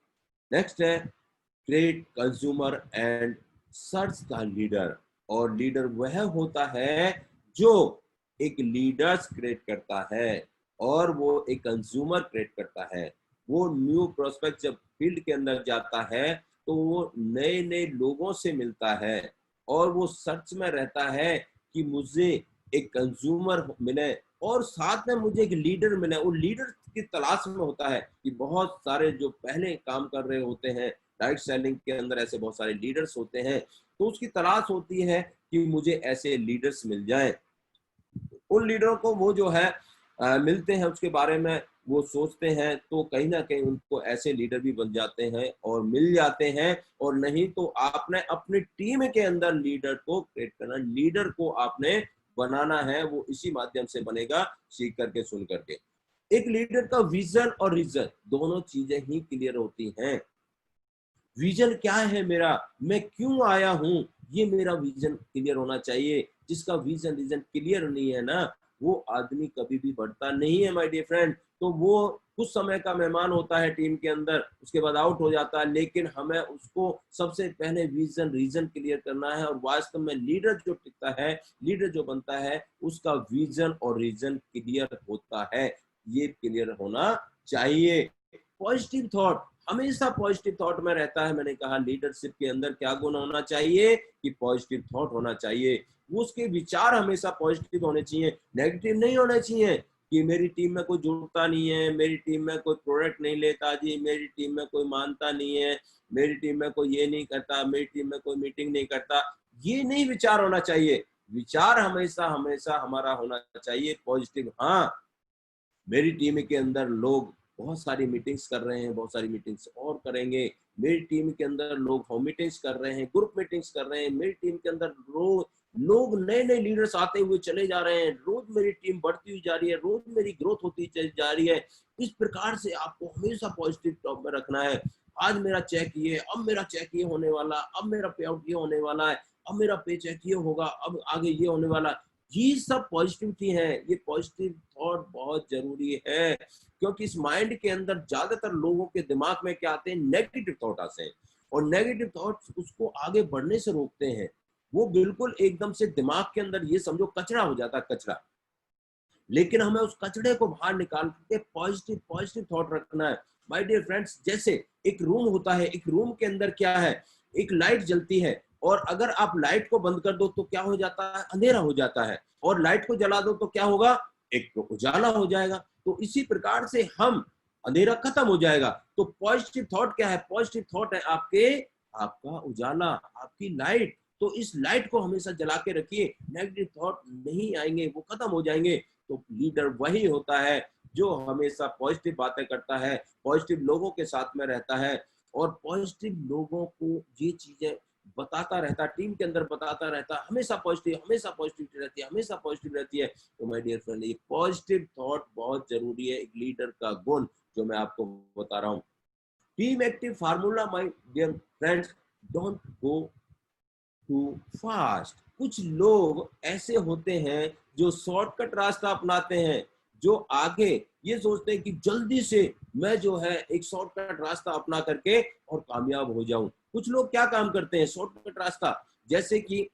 नेक्स्ट है create consumer and search the leader. और लीडर वह होता है जो एक लीडर्स क्रिएट करता है और वो एक कंज्यूमर क्रिएट करता है। वो न्यू प्रोस्पेक्ट जब फील्ड के अंदर जाता है तो वो नए नए लोगों से मिलता है और वो सर्च में रहता है कि मुझे एक कंज्यूमर मिले और साथ में मुझे एक लीडर मिले। वो लीडर की तलाश में होता है कि बहुत सारे जो पहले काम कर रहे होते हैं डायरेक्ट सेलिंग के अंदर, ऐसे बहुत सारे लीडर्स होते हैं। तो उसकी तलाश होती है कि मुझे ऐसे लीडर्स मिल जाएं। उन लीडरों को वो जो है मिलते हैं, उसके बारे में वो सोचते हैं, तो कहीं ना कहीं उनको ऐसे लीडर भी बन जाते हैं और मिल जाते हैं। और नहीं तो आपने अपनी टीम के अंदर लीडर को क्रिएट करना, लीडर को आपने बनाना है। वो इसी माध्यम से बनेगा, सीख करके, सुन करके। एक लीडर का विजन और रीजन दोनों चीजें ही क्लियर होती हैं। विजन क्या है मेरा, मैं क्यों आया हूं, ये मेरा विजन क्लियर होना चाहिए। जिसका विजन रीजन क्लियर नहीं है ना, वो आदमी कभी भी बढ़ता नहीं है माय डियर फ्रेंड। तो वो कुछ समय का मेहमान होता है टीम के अंदर, उसके बाद आउट हो जाता है। लेकिन हमें उसको सबसे पहले विजन रीजन क्लियर करना है। और वास्तव में लीडर जो टिकता है, लीडर जो बनता है, उसका विजन और रीजन क्लियर होता है। ये क्लियर होना चाहिए। पॉजिटिव थॉट, हमेशा पॉजिटिव थॉट में रहता है। मैंने कहा लीडरशिप के अंदर क्या गुण होना चाहिए, कि पॉजिटिव थॉट होना चाहिए। वो उसके विचार हमेशा पॉजिटिव होने चाहिए, नेगेटिव नहीं होने चाहिए। कि मेरी टीम में कोई जुड़ता नहीं है, मेरी टीम में कोई प्रोडक्ट नहीं लेता जी, मेरी टीम में कोई मानता नहीं है, मेरी टीम में कोई ये नहीं करता, मेरी टीम में कोई मीटिंग नहीं करता। ये नहीं विचार होना चाहिए। विचार हमेशा हमेशा हमारा होना चाहिए पॉजिटिव। हाँ, मेरी टीम के अंदर लोग बहुत सारी मीटिंग्स कर रहे हैं, बहुत सारी मीटिंग्स और करेंगे। मेरी टीम के अंदर लोग होम मीटिंग्स कर रहे हैं, ग्रुप मीटिंग्स कर रहे हैं। मेरी टीम के अंदर रोज लोग नए नए लीडर्स आते हुए चले जा रहे हैं। रोज मेरी टीम बढ़ती हुई जा रही है, रोज मेरी ग्रोथ होती चली जा रही है। इस प्रकार से आपको हमेशा पॉजिटिव टॉप में रखना है। आज मेरा चेक ये, अब मेरा चेक ये होने वाला, अब मेरा पे आउट ये होने वाला है, अब मेरा पे चेक ये होगा, अब आगे ये होने वाला। ये सब पॉजिटिविटी है। ये पॉजिटिव थॉट बहुत जरूरी है, क्योंकि इस माइंड के अंदर ज्यादातर लोगों के दिमाग में क्या आते हैं, नेगेटिव थॉट आते हैं, और नेगेटिव थॉट्स उसको आगे बढ़ने से रोकते हैं। वो बिल्कुल एकदम से दिमाग के अंदर ये समझो कचरा हो जाता है, कचरा। लेकिन हमें उस कचड़े को बाहर निकाल के पॉजिटिव पॉजिटिव थॉट रखना है। माय डियर फ्रेंड्स, जैसे एक रूम होता है, एक रूम के अंदर क्या है, एक लाइट जलती है, और अगर आप लाइट को बंद कर दो तो क्या हो जाता है, अंधेरा हो जाता है, और लाइट को जला दो तो क्या होगा, एक उजाला हो जाएगा। तो इसी प्रकार से हम, अंधेरा खत्म हो जाएगा। तो पॉजिटिव थॉट क्या है, पॉजिटिव थॉट है आपका उजाला, आपकी लाइट। तो इस लाइट को हमेशा जला के रखिए, नेगेटिव थॉट नहीं आएंगे, वो खत्म हो जाएंगे। तो लीडर वही होता है जो हमेशा पॉजिटिव बातें करता है, पॉजिटिव लोगों के साथ में रहता है, और पॉजिटिव लोगों को ये चीजें बताता रहता है, टीम के अंदर बताता रहता है, हमेशा पॉजिटिव रहती है, हमेशा पॉजिटिव रहती है। तो माय डियर फ्रेंड, ये पॉजिटिव थॉट बहुत जरूरी है, एक लीडर का गुण जो मैं आपको बता रहा हूँ। Team active formula, my dear friends, don't go too fast. कुछ लोग ऐसे होते हैं जो शॉर्टकट रास्ता अपनाते हैं, जो आगे ये सोचते हैं कि जल्दी से मैं जो है एक शॉर्टकट रास्ता अपना करके और कामयाब हो जाऊं। कुछ लोग क्या काम करते हैं, शॉर्टकट रास्ता, जैसे कि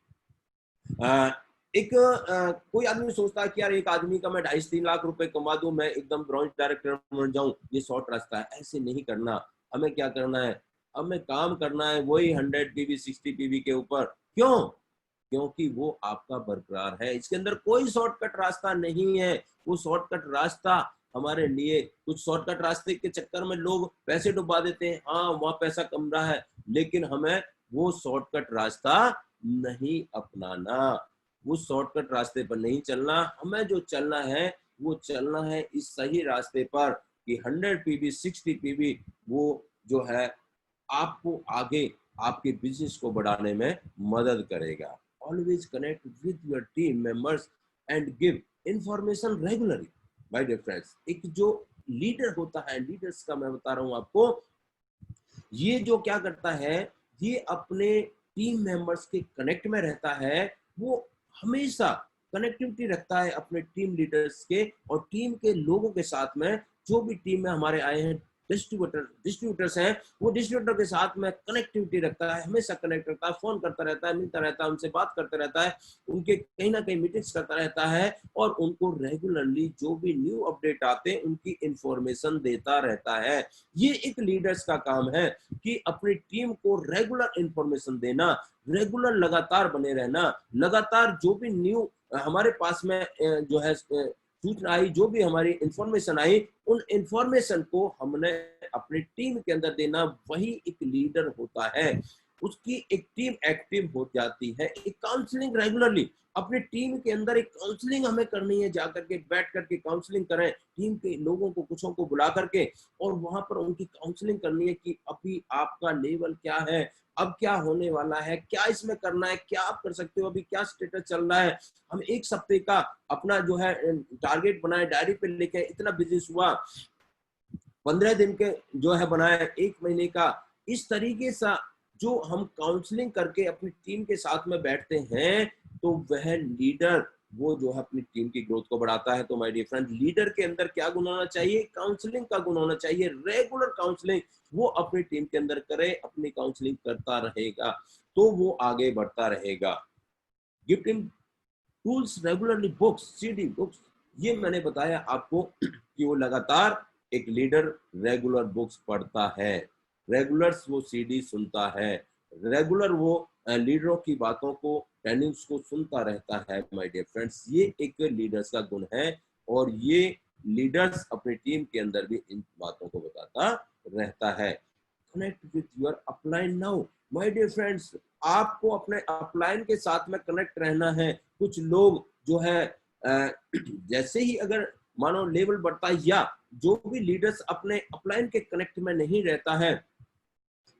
कोई आदमी सोचता है कि यार एक आदमी का मैं 2.5-3 लाख रुपए कमा दूं, मैं एकदम ब्रांच डायरेक्टर बन जाऊं, ये शॉर्ट रास्ता है। ऐसे नहीं करना। हमें क्या करना है, हमें काम करना है वही 100 PV 60 PV के ऊपर। क्यों? क्योंकि वो आपका बरकरार है, इसके अंदर कोई शॉर्टकट रास्ता नहीं है। वो शॉर्टकट रास्ता हमारे लिए, कुछ शॉर्टकट रास्ते के चक्कर में लोग पैसे डुबा देते हैं, हाँ वहां पैसा कम रहा है, लेकिन हमें वो शॉर्टकट रास्ता नहीं अपनाना, वो शॉर्टकट रास्ते पर नहीं चलना। हमें जो चलना है वो चलना है इस सही रास्ते पर, कि 100 PV 60 PV वो जो है आपको आगे आपके बिजनेस को बढ़ाने में मदद करेगा। Always connect with your team members and give information regularly. My dear friends, एक जो लीडर होता है, लीडर्स का मैं बता रहा हूं आपको, ये जो क्या करता है, ये अपने टीम मेंबर्स के कनेक्ट में रहता है। वो हमेशा कनेक्टिविटी रखता है अपने टीम लीडर्स के और टीम के लोगों के साथ में। जो भी टीम में हमारे आए हैं डिस्ट्रीब्यूटर्स हैं, वो डिस्ट्रीब्यूटर के साथ में कनेक्टिविटी रखता है, हमेशा कनेक्ट रखता है, फोन करता रहता है, मिलता रहता है, उनसे बात करता रहता है, उनके कहीं ना कहीं मीटिंग्स करता रहता है, और उनको रेगुलरली जो भी न्यू अपडेट आते हैं उनकी इंफॉर्मेशन देता रहता है। ये एक लीडर्स का काम है कि अपनी टीम को रेगुलर इंफॉर्मेशन देना, रेगुलर लगातार बने रहना, लगातार जो भी न्यू हमारे पास में जो है सूचना आई, जो भी हमारी इंफॉर्मेशन आई, उन इंफॉर्मेशन को हमने अपनी टीम के अंदर देना। वही एक लीडर होता है, उसकी एक टीम एक्टिव हो जाती है। एक काउंसलिंग रेगुलरली अपनी टीम के अंदर, एक काउंसलिंग हमें करनी है, जाकर के बैठ करके काउंसलिंग करें टीम के लोगों को, कुछों को बुला करके, और वहां पर उनकी काउंसलिंग करनी है कि अभी आपका लेवल क्या है, अब क्या होने वाला है, क्या इसमें करना है, क्या आप कर सकते हो, अभी क्या स्टेटस चल रहा है। हम एक हफ्ते का अपना जो है टारगेट बनाए, डायरी पे लेके इतना बिजनेस हुआ, 15 दिन के जो है बनाए, 1 महीने का। इस तरीके से जो हम काउंसलिंग करके अपनी टीम के साथ में बैठते हैं, तो वह लीडर वो जो है अपनी टीम की ग्रोथ को बढ़ाता है। तो माय डियर फ्रेंड, लीडर के अंदर क्या गुण होना चाहिए, काउंसलिंग का गुण होना चाहिए, रेगुलर काउंसलिंग वो अपनी टीम के अंदर करे, अपनी काउंसलिंग करता रहेगा, तो वो आगे बढ़ता रहेगा। Gifting tools regularly, books, CD books, ये मैंने बताया आपको कि वो लगातार एक लीडर रेगुलर बुक्स पढ़ता है, रेगुलर वो सीडी सुनता है, रेगुलर वो लीडरों की बातों को, ट्रेनिंग्स को सुनता रहता है। माय डियर फ्रेंड्स, ये एक लीडर्स का गुण है, और ये लीडर्स अपनी टीम के अंदर भी इन बातों को बताता रहता है। Connect with your upline now. My dear friends, आपको अपने अपलाइन के साथ में कनेक्ट रहना है। कुछ लोग जो है जैसे ही अगर मानो लेवल बढ़ता है या जो भी लीडर्स अपने अपलाइन के कनेक्ट में नहीं रहता है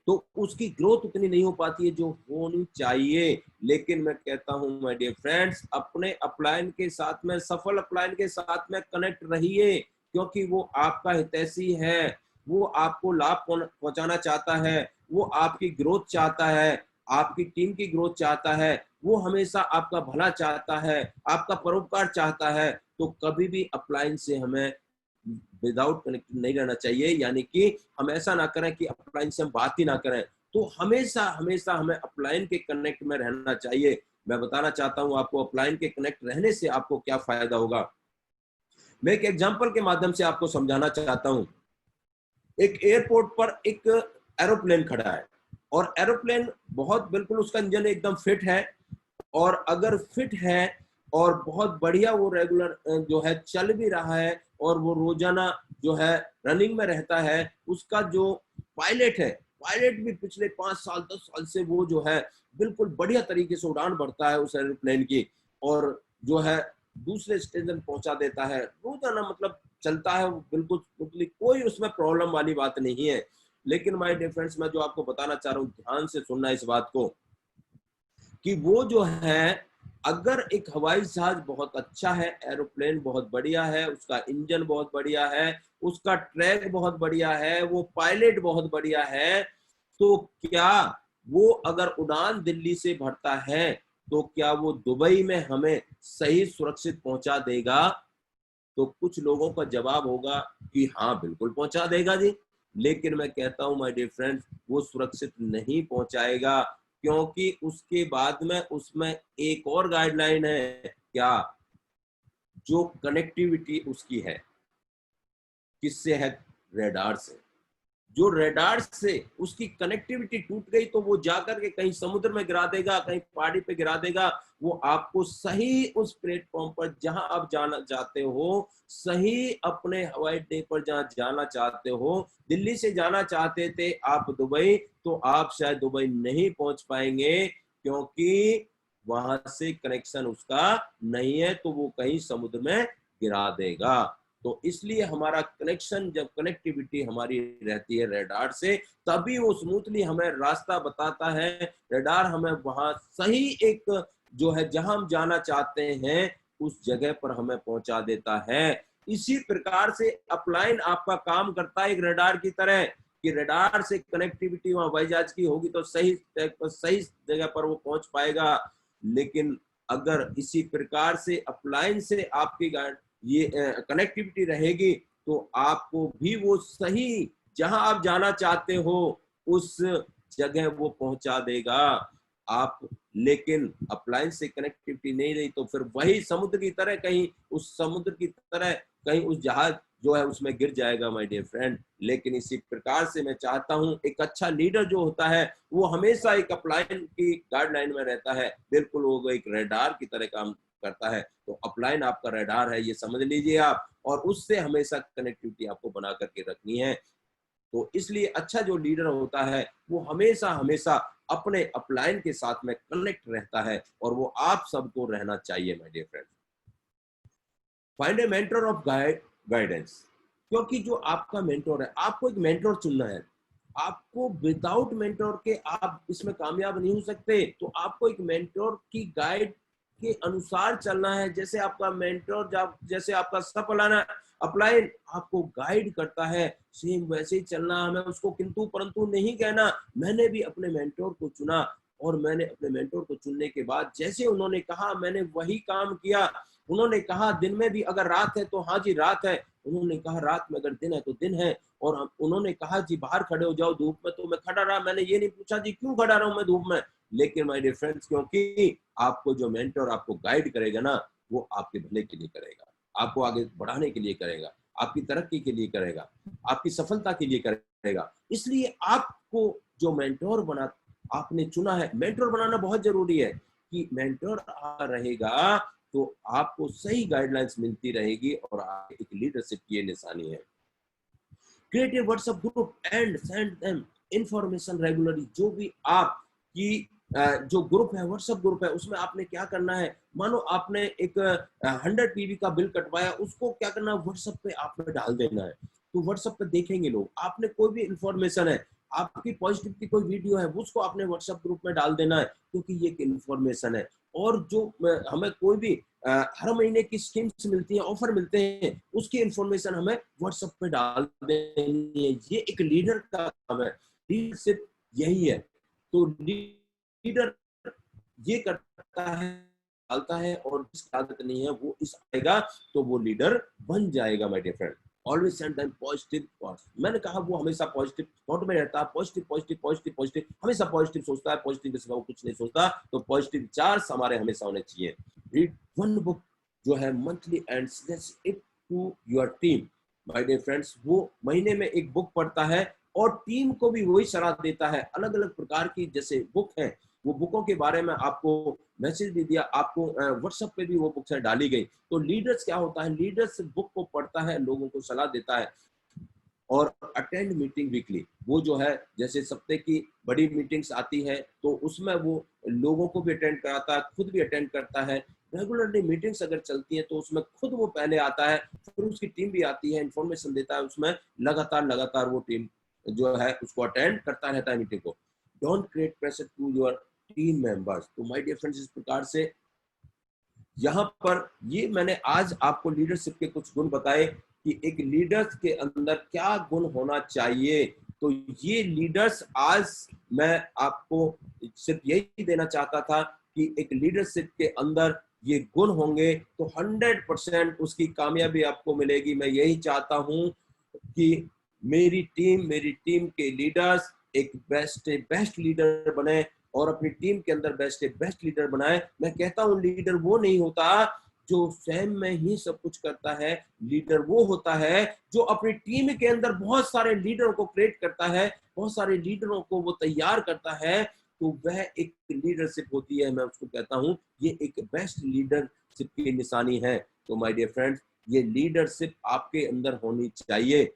तो उसकी ग्रोथ उतनी नहीं हो पाती है जो होनी चाहिए। लेकिन मैं कहता हूं माय डियर फ्रेंड्स, अपने अपलाइन के साथ में, सफल अपलाइन के साथ में कनेक्ट रहिए, क्योंकि वो आपका हितैषी है, वो आपको लाभ पहुंचाना चाहता है, वो आपकी ग्रोथ चाहता है, आपकी टीम की ग्रोथ चाहता है, वो हमेशा आपका भला चाहता है, आपका परोपकार चाहता है। तो कभी भी अपलाइन से हमें विदाउट कनेक्टेड नहीं रहना चाहिए, यानी कि हम ऐसा ना करें कि अपलाइन से हम बात ही ना करें। तो हमेशा हमेशा हमें अपलाइन के कनेक्ट में रहना चाहिए। मैं बताना चाहता हूं आपको अपलाइन के कनेक्ट रहने से आपको क्या फायदा होगा। मैं एक एग्जांपल के माध्यम से आपको समझाना चाहता हूं। एक एयरपोर्ट पर एक एरोप्लेन खड़ा है और एरोप्लेन बहुत बिल्कुल उसका इंजन एकदम फिट है, और अगर फिट है और बहुत बढ़िया वो रेगुलर जो है चल भी रहा है और वो रोजाना जो है रनिंग में रहता है, उसका जो पायलट है, पायलट भी पिछले 5 साल 10 साल से वो जो है बिल्कुल बढ़िया तरीके से उड़ान भरता है उस एरोप्लेन की, और जो है दूसरे स्टेशन पहुंचा देता है रोजाना, मतलब चलता है बिल्कुल स्मूथली, कोई उसमें प्रॉब्लम वाली बात नहीं है। लेकिन माय डियर फ्रेंड्स, मैं जो आपको बताना चाह रहा हूँ, ध्यान से सुनना इस बात को, कि वो जो है अगर एक हवाई जहाज बहुत अच्छा है, एरोप्लेन बहुत बढ़िया है, उसका इंजन बहुत बढ़िया है, उसका ट्रैक बहुत बढ़िया है, वो पायलट बहुत बढ़िया है, तो क्या वो अगर उड़ान दिल्ली से भरता है तो क्या वो दुबई में हमें सही सुरक्षित पहुंचा देगा? तो कुछ लोगों का जवाब होगा कि हाँ बिल्कुल पहुंचा देगा जी। लेकिन मैं कहता हूं माय डियर फ्रेंड्स, वो सुरक्षित नहीं पहुंचाएगा, क्योंकि उसके बाद में उसमें एक और गाइडलाइन है, क्या? जो कनेक्टिविटी उसकी है, किससे है? रेडार से। जो रेडार से उसकी कनेक्टिविटी टूट गई तो वो जाकर के कहीं समुद्र में गिरा देगा, कहीं पहाड़ी पे गिरा देगा। वो आपको सही उस प्लेटफॉर्म पर जहां आप जाना चाहते हो, सही अपने हवाई अड्डे पर जहां जाना चाहते हो, दिल्ली से जाना चाहते थे आप दुबई, तो आप शायद दुबई नहीं पहुंच पाएंगे, क्योंकि वहां से कनेक्शन उसका नहीं है, तो वो कहीं समुद्र में गिरा देगा। तो इसलिए हमारा कनेक्शन, जब कनेक्टिविटी हमारी रहती है रेडार से, तभी वो स्मूथली हमें रास्ता बताता है। रेडार हमें वहां सही एक जो है जहां हम जाना चाहते हैं उस जगह पर हमें पहुंचा देता है। इसी प्रकार से अपलाइन आपका काम करता है एक रेडार की तरह, कि रेडार से कनेक्टिविटी वहां हवाई जहाज की होगी तो सही जगह पर वो पहुंच पाएगा। लेकिन अगर इसी प्रकार से अपलाइन से आपकी ये कनेक्टिविटी रहेगी तो आपको भी वो सही जहां आप जाना चाहते हो उस जगह वो पहुंचा देगा आप। लेकिन अपलाइन से कनेक्टिविटी नहीं रही तो फिर वही समुद्र की तरह, कहीं उस समुद्र की तरह कहीं उस जहाज जो है उसमें गिर जाएगा माय डियर फ्रेंड। लेकिन इसी प्रकार से मैं चाहता हूं एक अच्छा लीडर जो होता है वो हमेशा एक अपलाइन की गाइडलाइन में रहता है, बिल्कुल वो एक रेडार की तरह काम करता है। तो अपलाइन आपका रेडार है, ये समझ लीजिए आप, और उससे हमेशा कनेक्टिविटी आपको बना करके रखनी है। तो इसलिए अच्छा जो लीडर होता है वो हमेशा हमेशा अपने अपलाइन के साथ में कनेक्ट रहता है, और वो आप सबको रहना चाहिए my dear friend. Find a mentor of guidance, क्योंकि जो आपका मेंटोर है, आपको एक मेंटोर चुनना है। आपको विदाउट मेंटोर के आप इसमें कामयाब नहीं हो सकते। तो आपको एक मेंटोर की गाइड के अनुसार चलना है। जैसे आपका मेंटोर, जब जैसे आपका सब अपलाइन आपको गाइड करता है, सेम वैसे ही चलना हमें उसको, किंतु परंतु नहीं कहना। मैंने भी अपने मेंटोर को चुना, और मैंने अपने मेंटोर को चुनने के बाद जैसे उन्होंने कहा मैंने वही काम किया। उन्होंने कहा दिन में भी अगर रात है तो हाँ जी रात है, उन्होंने कहा रात में अगर दिन है तो दिन है, और उन्होंने कहा जी बाहर खड़े हो जाओ धूप में, तो मैं खड़ा रहा। मैंने ये नहीं पूछा जी क्यों खड़ा रहा हूं मैं धूप में। लेकिन माय डियर फ्रेंड्स, क्योंकि आपको जो मेंटर आपको गाइड करेगा ना, वो आपके भले के लिए करेगा, आपको आगे बढ़ाने के लिए करेगा, आपकी तरक्की के लिए करेगा, आपकी सफलता के लिए करेगा। इसलिए आपको जो मेंटोर बना आपने चुना है, मेंटोर बनाना बहुत जरूरी है, कि मेंटोर रहेगा तो आपको सही गाइडलाइंस मिलती रहेगी और एक लीडरशिप की ये निशानी है। Create a WhatsApp group and send them information regularly. जो भी आपकी जो ग्रुप है, व्हाट्सएप ग्रुप है, उसमें आपने क्या करना है, मानो आपने एक 100 पीबी का बिल कटवाया, उसको क्या करना है, व्हाट्सएप पे आपने डाल देना है। तो व्हाट्सएप पे देखेंगे लोग, आपने कोई भी इंफॉर्मेशन है, आपकी पॉजिटिव की कोई वीडियो है, उसको आपने व्हाट्सएप ग्रुप में डाल देना है, क्योंकि ये एक इंफॉर्मेशन है। और जो हमें कोई भी हर महीने की स्कीम्स मिलती हैं, ऑफर मिलते हैं, उसकी इंफॉर्मेशन हमें व्हाट्सएप पे डाल देनी है। ये एक लीडर का काम है, लीडरशिप यही है। तो लीडर ये करता है, डालता है, और जिसकी आदत नहीं है वो इस आएगा तो वो लीडर बन जाएगा। My dear friend, always send them positive thoughts. मैंने कहा वो हमेशा पॉजिटिव थॉट में रहता है, पॉजिटिव पॉजिटिव पॉजिटिव पॉजिटिव, हमेशा पॉजिटिव सोचता है, पॉजिटिव के सिवा वो कुछ नहीं सोचता। तो पॉजिटिव विचार्स हमारे हमेशा होने चाहिए। रीड वन बुक जो है monthly and suggest it to your team. My dear friends, वो महीने में एक बुक पढ़ता है और टीम को भी वही सलाह देता है। अलग अलग प्रकार की जैसे बुक है, वो बुकों के बारे में आपको मैसेज दे दिया, आपको व्हाट्सएप पे भी वो बुक्स डाली गई। तो लीडर्स क्या होता है, लीडर्स बुक को पढ़ता है, लोगों को सलाह देता है और अटेंड मीटिंग वीकली। वो जो है जैसे सप्ताह की बड़ी मीटिंग्स आती है तो उसमें वो लोगों को भी अटेंड कराता है, खुद भी अटेंड करता है। रेगुलरली मीटिंग्स अगर चलती है तो उसमें खुद वो पहले आता है, फिर उसकी टीम भी आती है, इंफॉर्मेशन देता है, उसमें लगातार वो टीम जो है उसको अटेंड करता रहता है मीटिंग को। Don't create pressure to your team members. तो माय डियर फ्रेंड्स, इस प्रकार से यहाँ पर ये मैंने आज आपको लीडरशिप के कुछ गुण बताए कि एक लीडर्स के अंदर क्या गुण होना चाहिए। तो ये लीडर्स आज मैं आपको सिर्फ यही देना चाहता था कि एक लीडरशिप के अंदर ये गुण होंगे तो 100% उसकी कामयाबी आपको मिलेगी। मैं यही चाहता हूं कि मेरी टीम के लीडर्स एक बेस्ट लीडर बने और अपनी टीम के अंदर बेस्ट लीडर बनाए। मैं कहता हूं लीडर वो नहीं होता जो स्वयं में ही सब कुछ करता है, लीडर वो होता है जो अपनी टीम के अंदर बहुत सारे लीडरों को क्रिएट करता है, बहुत सारे लीडरों को वो तैयार करता है। तो वह एक लीडरशिप होती है। मैं उसको कहता हूं ये एक बेस्ट लीडरशिप की निशानी है। तो माय डियर फ्रेंड्स, ये लीडरशिप आपके अंदर होनी चाहिए,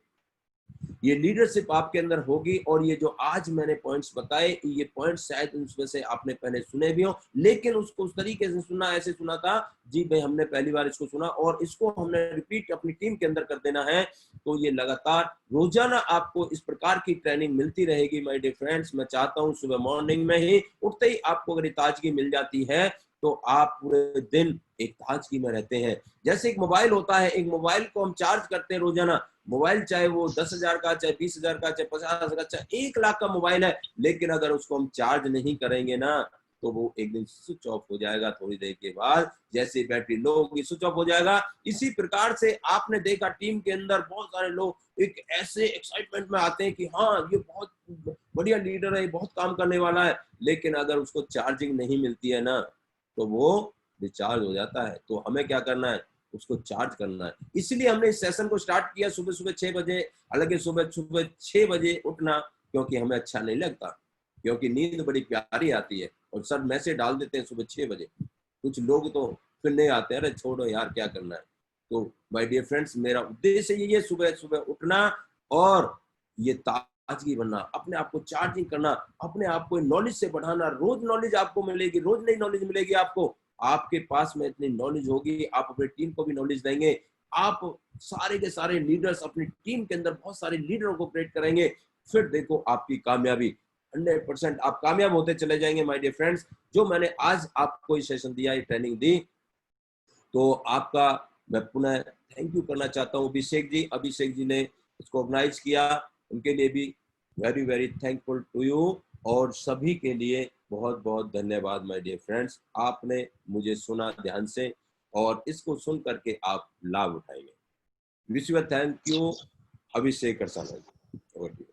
ये लीडरशिप आपके अंदर होगी। और ये जो आज मैंने पॉइंट्स बताए, ये पॉइंट्स शायद उसमें से आपने पहले सुने भी हो, लेकिन उसको उस तरीके से सुना, ऐसे सुना था जी भाई हमने पहली बार इसको सुना और इसको हमने रिपीट अपनी टीम के अंदर कर देना है। तो ये लगातार रोजाना आपको इस प्रकार की ट्रेनिंग मिलती रहेगी। माय डियर फ्रेंड्स, मैं चाहता हूँ सुबह मॉर्निंग में ही उठते ही आपको अगर ताजगी मिल जाती है तो आप पूरे दिन एक ताजगी में रहते हैं। जैसे एक मोबाइल होता है, एक मोबाइल को हम चार्ज करते हैं रोजाना, मोबाइल चाहे वो 10,000 का, चाहे 20,000 का, चाहे 50,000 का, चाहे 1 लाख का मोबाइल है, लेकिन अगर उसको हम चार्ज नहीं करेंगे ना तो वो एक दिन स्विच ऑफ हो जाएगा। थोड़ी देर के बाद जैसे बैटरी लो होगी स्विच ऑफ हो जाएगा। इसी प्रकार से आपने देखा टीम के अंदर बहुत सारे लोग एक ऐसे एक्साइटमेंट में आते हैं कि हाँ ये बहुत बढ़िया लीडर है, बहुत काम करने वाला है, लेकिन अगर उसको चार्जिंग नहीं मिलती है ना तो वो डिस्चार्ज हो जाता है। तो हमें क्या करना है, उसको चार्ज करना है। इसलिए हमने इस सेशन को स्टार्ट किया सुबह सुबह 6 बजे। हालांकि सुबह सुबह 6 बजे उठना क्योंकि हमें अच्छा नहीं लगता, क्योंकि नींद बड़ी प्यारी आती है और सब मैसेज डाल देते हैं सुबह 6 बजे। कुछ लोग तो फिर नहीं आते, अरे छोड़ो यार क्या करना है। तो माय डियर फ्रेंड्स, मेरा उद्देश्य यही है सुबह सुबह उठना और ये ताजगी बनना, अपने आप को चार्जिंग करना, अपने आप को नॉलेज से बढ़ाना। रोज नॉलेज आपको मिलेगी, रोज नई नॉलेज मिलेगी आपको। आपके पास में इतनी नॉलेज होगी, आप अपनी टीम को भी नॉलेज देंगे। आप सारे के सारे लीडर्स अपनी टीम के अंदर बहुत सारे लीडरों को क्रिएट करेंगे। फिर देखो आपकी कामयाबी 100% आप कामयाब होते चले जाएंगे। माय डियर फ्रेंड्स, जो मैंने आज आपको ये सेशन दिया, ये ट्रेनिंग दी, तो आपका मैं पुनः थैंक यू करना चाहता हूँ। अभिषेक जी ने इसको ऑर्गेनाइज किया, उनके लिए भी very very thankful to you. और सभी के लिए बहुत बहुत धन्यवाद। माय डियर फ्रेंड्स, आपने मुझे सुना ध्यान से और इसको सुन करके आप लाभ उठाएंगे। Wish you thank you Abhishek Karsana ji.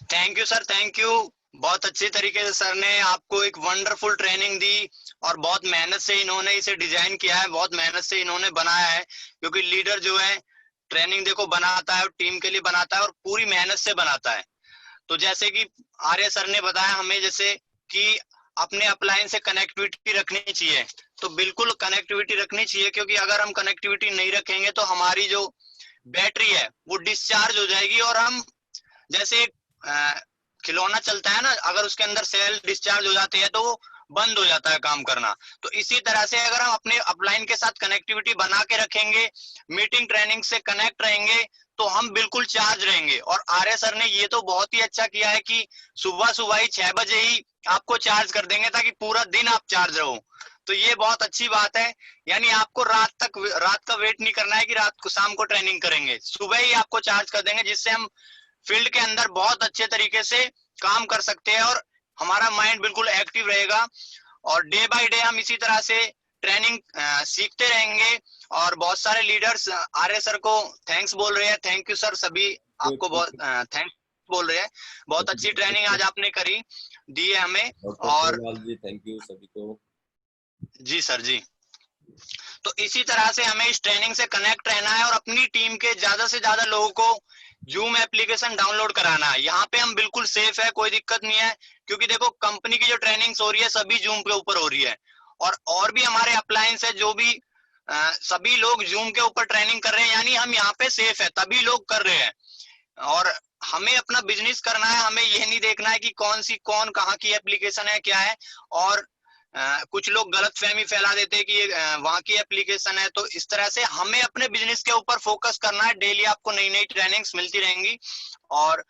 Thank you sir, thank you. बहुत अच्छी तरीके से सर ने आपको एक वंडरफुल ट्रेनिंग दी और बहुत मेहनत से इन्होंने इसे डिजाइन किया है, बहुत मेहनत से इन्होंने बनाया है। क्योंकि लीडर जो है ट्रेनिंग देखो बनाता है, टीम के लिए बनाता है और पूरी मेहनत से बनाता है। तो जैसे कि आर्य सर ने बताया हमें, जैसे कि अपने अप्लायंस से कनेक्टिविटी रखनी चाहिए। तो बिल्कुल कनेक्टिविटी रखनी चाहिए, क्योंकि अगर हम कनेक्टिविटी नहीं रखेंगे तो हमारी जो बैटरी है वो डिस्चार्ज हो जाएगी, और हम जैसे खिलौना चलता है ना, अगर उसके अंदर सेल डिस्चार्ज हो जाती है तो वो बंद हो जाता है काम करना। तो इसी तरह से अगर हम अपने अपलाइन के साथ कनेक्टिविटी बना के रखेंगे, मीटिंग ट्रेनिंग से कनेक्ट रहेंगे, तो हम बिल्कुल चार्ज रहेंगे। और आर्य सर ने ये तो बहुत ही अच्छा किया है कि सुबह सुबह ही 6 बजे ही आपको चार्ज कर देंगे, ताकि पूरा दिन आप चार्ज रहो। तो ये बहुत अच्छी बात है। यानी आपको रात का वेट नहीं करना है कि रात को शाम को ट्रेनिंग करेंगे, सुबह ही आपको चार्ज कर देंगे, जिससे हम फील्ड के अंदर बहुत अच्छे तरीके से काम कर सकते हैं और हमारा माइंड बिल्कुल एक्टिव रहेगा। और डे बाय डे हम इसी तरह से ट्रेनिंग सीखते रहेंगे। और बहुत सारे लीडर्स आर्य सर को थैंक्स बोल रहे हैं। थैंक यू सर, सभी आपको बहुत थैंक्स बोल रहे हैं। बहुत अच्छी ट्रेनिंग आज आपने करी दी है हमें। और जी थैंक यू सभी को। जी सर जी। तो इसी तरह से हमें इस ट्रेनिंग से कनेक्ट रहना है और अपनी टीम के ज्यादा से ज्यादा लोगों को जूम एप्लीकेशन डाउनलोड कराना है। यहाँ पे हम बिल्कुल सेफ है, कोई दिक्कत नहीं है, क्योंकि देखो कंपनी की जो ट्रेनिंग्स हो रही है सभी जूम के ऊपर हो रही है। और भी हमारे अप्लायंस है जो भी सभी लोग जूम के ऊपर ट्रेनिंग कर रहे हैं, यानी हम यहाँ पे सेफ है, तभी लोग कर रहे हैं। और हमें अपना बिजनेस करना है, हमें यह नहीं देखना है कि कौन कहाँ की एप्लीकेशन है क्या है। और कुछ लोग गलत फहमी फैला देते हैं कि ये वहाँ की एप्लीकेशन है। तो इस तरह से हमें अपने बिजनेस के ऊपर फोकस करना है। डेली आपको नई नई ट्रेनिंग्स मिलती रहेंगी। और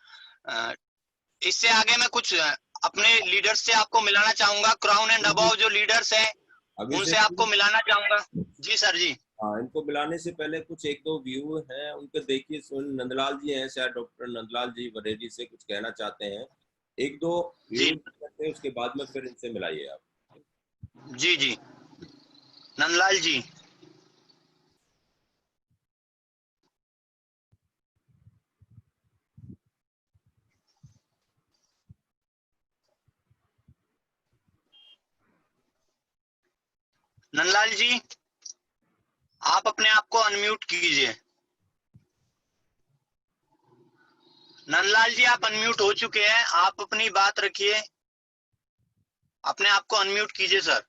इससे आगे मैं कुछ अपने लीडर्स से आपको मिलाना चाहूंगा। क्राउन एंड अबव जो लीडर्स हैं उनसे आपको मिलाना चाहूंगा। जी सर जी। हाँ, इनको मिलाने से पहले कुछ एक दो व्यू हैं उनके देखिए। नंदलाल जी हैं, शायद डॉक्टर नंदलाल जी बरेली से कुछ कहना चाहते हैं। एक दो व्यू करते हैं, उसके बाद में फिर इनसे मिलाइए आप। जी जी नंदलाल जी। नंदलाल जी, आप अपने आप को अनम्यूट कीजिए। नंदलाल जी आप अनम्यूट हो चुके हैं, आप अपनी बात रखिए, अपने आप को अनम्यूट कीजिए सर।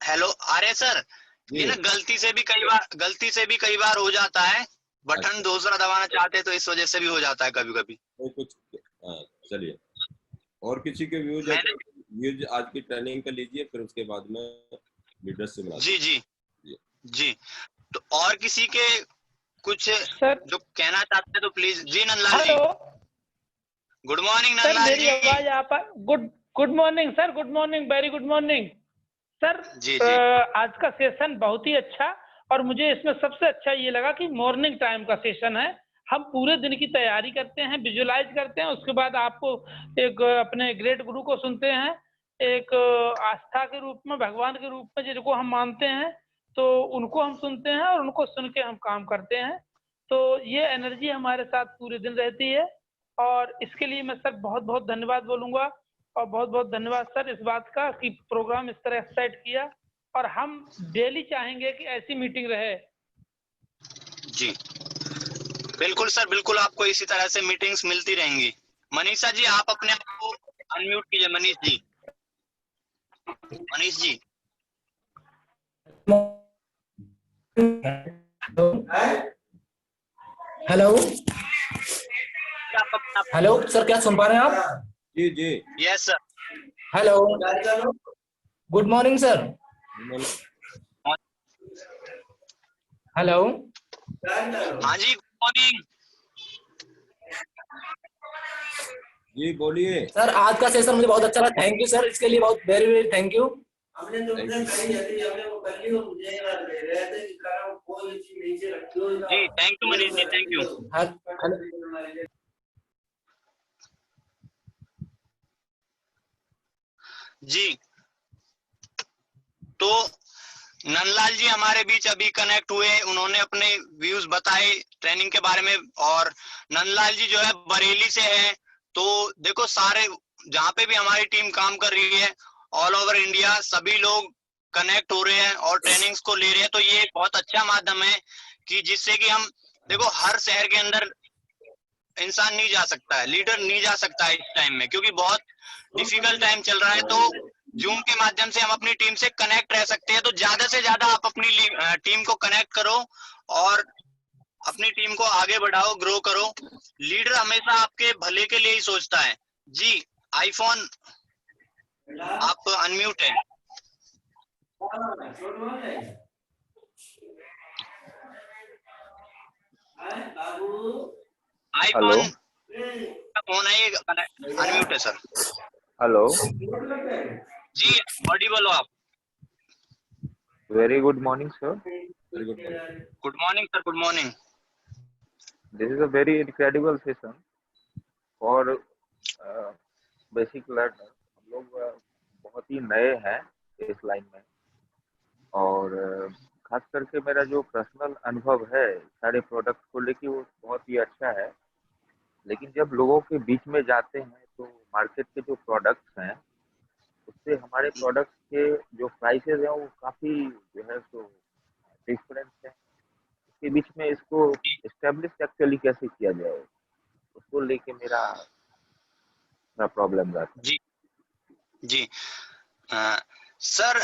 हेलो आर्य सर, ये ना गलती से भी कई बार हो जाता है, बटन दूसरा दबाना चाहते तो इस वजह से भी हो जाता है कभी कभी। कुछ चलिए, और किसी के व्यूज आज की ट्रेनिंग का लीजिए, फिर उसके बाद में लीडर से मिला। जी जी जी। तो और किसी के कुछ सर जो कहना चाहते हैं तो प्लीज। जी Nandlal ji. Hello good morning sir, Nandlal मेरी जी। आवाज आप good morning sir, good morning, very good morning sir. जी जी आज का सेशन बहुत ही अच्छा, और मुझे इसमें सबसे अच्छा ये लगा कि मॉर्निंग टाइम का सेशन है। हम पूरे दिन की तैयारी करते हैं, विजुलाइज करते हैं, उसके बाद आपको एक अपने ग्रेट गुरु को सुनते हैं, एक आस्था के रूप में, भगवान के रूप में जिनको हम मानते हैं, तो उनको हम सुनते हैं और उनको सुन के हम काम करते हैं। तो ये एनर्जी हमारे साथ पूरे दिन रहती है, और इसके लिए मैं सर बहुत बहुत धन्यवाद बोलूँगा। और बहुत बहुत धन्यवाद सर इस बात का कि प्रोग्राम इस तरह सेट किया, और हम डेली चाहेंगे कि ऐसी मीटिंग रहे। जी बिल्कुल सर, बिल्कुल आपको इसी तरह से मीटिंग्स मिलती रहेंगी। मनीषा जी आप अपने आप को अनम्यूट कीजिए। Manish ji, Manish ji. Hello hello sir, क्या सुन पा रहे हैं आप? जी जी yes sir. Hello, good morning sir. Hello, हाँ जी गुड मॉर्निंग। जी बोलिए सर आज का सेशन मुझे बहुत अच्छा लगा। थैंक यू सर, इसके लिए बहुत वेरी वेरी थैंक यू। जी thank you Manish ji, thank you. जी तो नंदलाल जी हमारे बीच अभी कनेक्ट हुए, उन्होंने अपने व्यूज बताए ट्रेनिंग के बारे में। और नंदलाल जी जो है बरेली से है। तो देखो सारे जहाँ पे भी हमारी टीम काम कर रही है ऑल ओवर इंडिया, सभी लोग कनेक्ट हो रहे हैं और ट्रेनिंग्स को ले रहे हैं। तो ये बहुत अच्छा माध्यम है कि जिससे कि हम देखो हर शहर के अंदर इंसान नहीं जा सकता है, लीडर नहीं जा सकता है इस टाइम में, क्योंकि बहुत डिफिकल्ट टाइम चल रहा है। तो जूम के माध्यम से हम अपनी टीम से कनेक्ट रह सकते हैं। तो ज्यादा से ज्यादा आप अपनी टीम को कनेक्ट करो और अपनी टीम को आगे बढ़ाओ, ग्रो करो। लीडर हमेशा आपके भले के लिए ही सोचता है। जी आईफोन आप अनम्यूट है। हेलो आईफोन का फोन है, अनम्यूट है सर। हेलो जी बॉडी बोलो आप। Very good morning sir. Very good morning. Good morning sir, good morning. This is a very incredible session for basic learner. हम लोग बहुत ही नए हैं इस लाइन में, और खास करके मेरा जो पर्सनल अनुभव है सारे प्रोडक्ट को लेके वो बहुत ही अच्छा है। लेकिन जब लोगों के बीच में जाते हैं तो मार्केट के जो प्रोडक्ट्स हैं उससे हमारे प्रोडक्ट के जो प्राइसेस हैं वो काफ़ी जो है सो डिफरेंस है। इसके बीच में इसको एस्टेब्लिश एक्चुअली कैसे किया जाए उसको लेके मेरा प्रॉब्लम रहता है। जी जी सर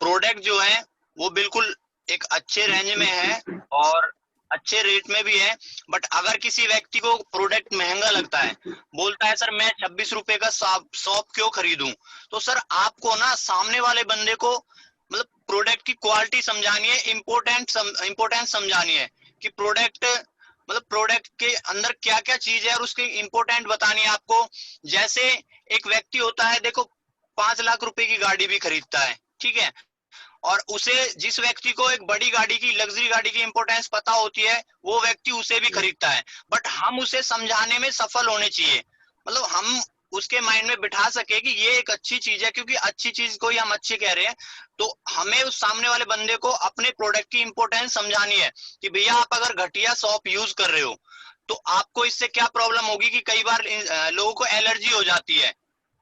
प्रोडक्ट जो है वो बिल्कुल एक अच्छे रेंज में है और अच्छे रेट में भी है। बट अगर किसी व्यक्ति को प्रोडक्ट महंगा लगता है, बोलता है सर मैं 26 रुपए का सॉप क्यों खरीदूं, तो सर आपको ना सामने वाले बंदे को मतलब प्रोडक्ट की क्वालिटी समझानी है, इम्पोर्टेंस समझानी है कि प्रोडक्ट मतलब प्रोडक्ट के अंदर क्या क्या चीज है और उसकी इम्पोर्टेंट बतानी है आपको। जैसे एक व्यक्ति होता है, देखो 5 लाख रुपए की गाड़ी भी खरीदता है, ठीक है, और उसे जिस व्यक्ति को एक बड़ी गाड़ी की, लग्जरी गाड़ी की इंपॉर्टेंस पता होती है, वो व्यक्ति उसे भी खरीदता है। बट हम उसे समझाने में सफल होने चाहिए, मतलब हम उसके माइंड में बिठा सके कि ये एक अच्छी चीज है, क्योंकि अच्छी चीज को ही हम अच्छी कह रहे हैं। तो हमें उस सामने वाले बंदे को अपने प्रोडक्ट की इंपॉर्टेंस समझानी है कि भैया आप अगर घटिया सॉप यूज कर रहे हो तो आपको इससे क्या प्रॉब्लम होगी कि कई बार लोगों को एलर्जी हो जाती है,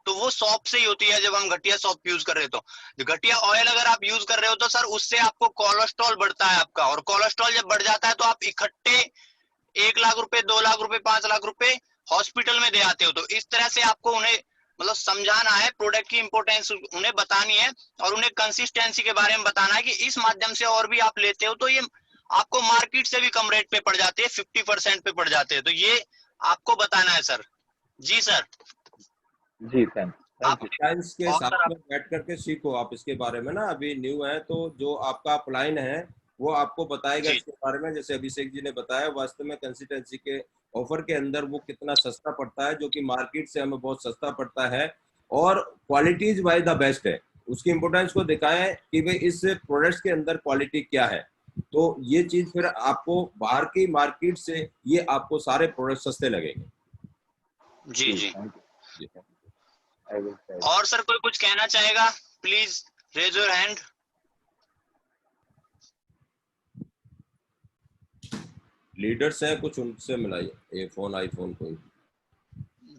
तो वो सॉप से ही होती है। जब हम घटिया सॉप यूज कर रहे हो तो घटिया ऑयल अगर आप यूज कर रहे हो तो सर उससे आपको कोलेस्ट्रॉल बढ़ता है आपका, और कोलेस्ट्रॉल जब बढ़ जाता है तो आप इकट्ठे 1 लाख रुपए, 2 लाख रुपए, 5 लाख रुपए हॉस्पिटल में दे आते हो। तो इस तरह से आपको उन्हें मतलब समझाना है, प्रोडक्ट की इंपोर्टेंस उन्हें बतानी है और उन्हें कंसिस्टेंसी के बारे में बताना है कि इस माध्यम से और भी आप लेते हो तो ये आपको मार्केट से भी कम रेट पे पड़ जाते हैं, 50% पे पड़ जाते हैं। तो ये आपको बताना है सर। जी सर। जी थैंक यू। साइंस के और साथ सर में बैठ करके सीखो आप इसके बारे में ना, अभी न्यू है तो जो आपका अपलाइन है वो आपको बताएगा जी इसके बारे में। जैसे अभिषेक जी ने बताया, वास्तव में कंसिस्टेंसी के ऑफर के अंदर वो कितना सस्ता पड़ता है, जो कि मार्केट से हमें बहुत सस्ता पड़ता है, और क्वालिटीज वाइज द बेस्ट है। उसकी इंपोर्टेंस को दिखाएं कि भाई इस प्रोडक्ट्स के अंदर क्वालिटी क्या है। तो ये चीज फिर आपको बाहर की मार्केट से ये आपको सारे प्रोडक्ट सस्ते लगेंगे। जी जी। जी। I will try. और सर कोई कुछ कहना चाहेगा, please raise your hand. Leaders हैं कुछ, उनसे मिलाइए ये फोन, आईफोन कोई।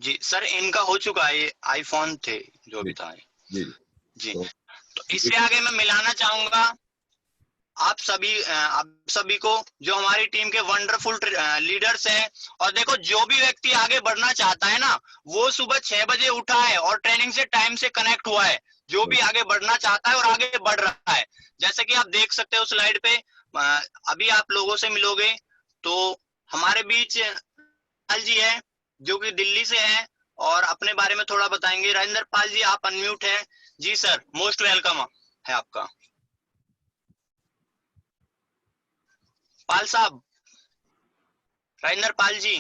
जी सर इनका हो चुका है, ये आईफोन थे जो भी था। जी जी तो तो इससे आगे मैं मिलाना चाहूंगा आप सभी को जो हमारी टीम के वंडरफुल लीडर्स हैं। और देखो जो भी व्यक्ति आगे बढ़ना चाहता है ना, वो सुबह 6 बजे उठा है और ट्रेनिंग से टाइम से कनेक्ट हुआ है। जो भी आगे बढ़ना चाहता है और आगे बढ़ रहा है, जैसे कि आप देख सकते हो स्लाइड पे, अभी आप लोगों से मिलोगे तो हमारे बीच पाल जी है जो कि दिल्ली से हैं और अपने बारे में थोड़ा बताएंगे। राजेंद्र पाल जी आप अनम्यूट हैं। जी सर, मोस्ट वेलकम है आपका। पाल साहब, राजेंद्र पाल जी।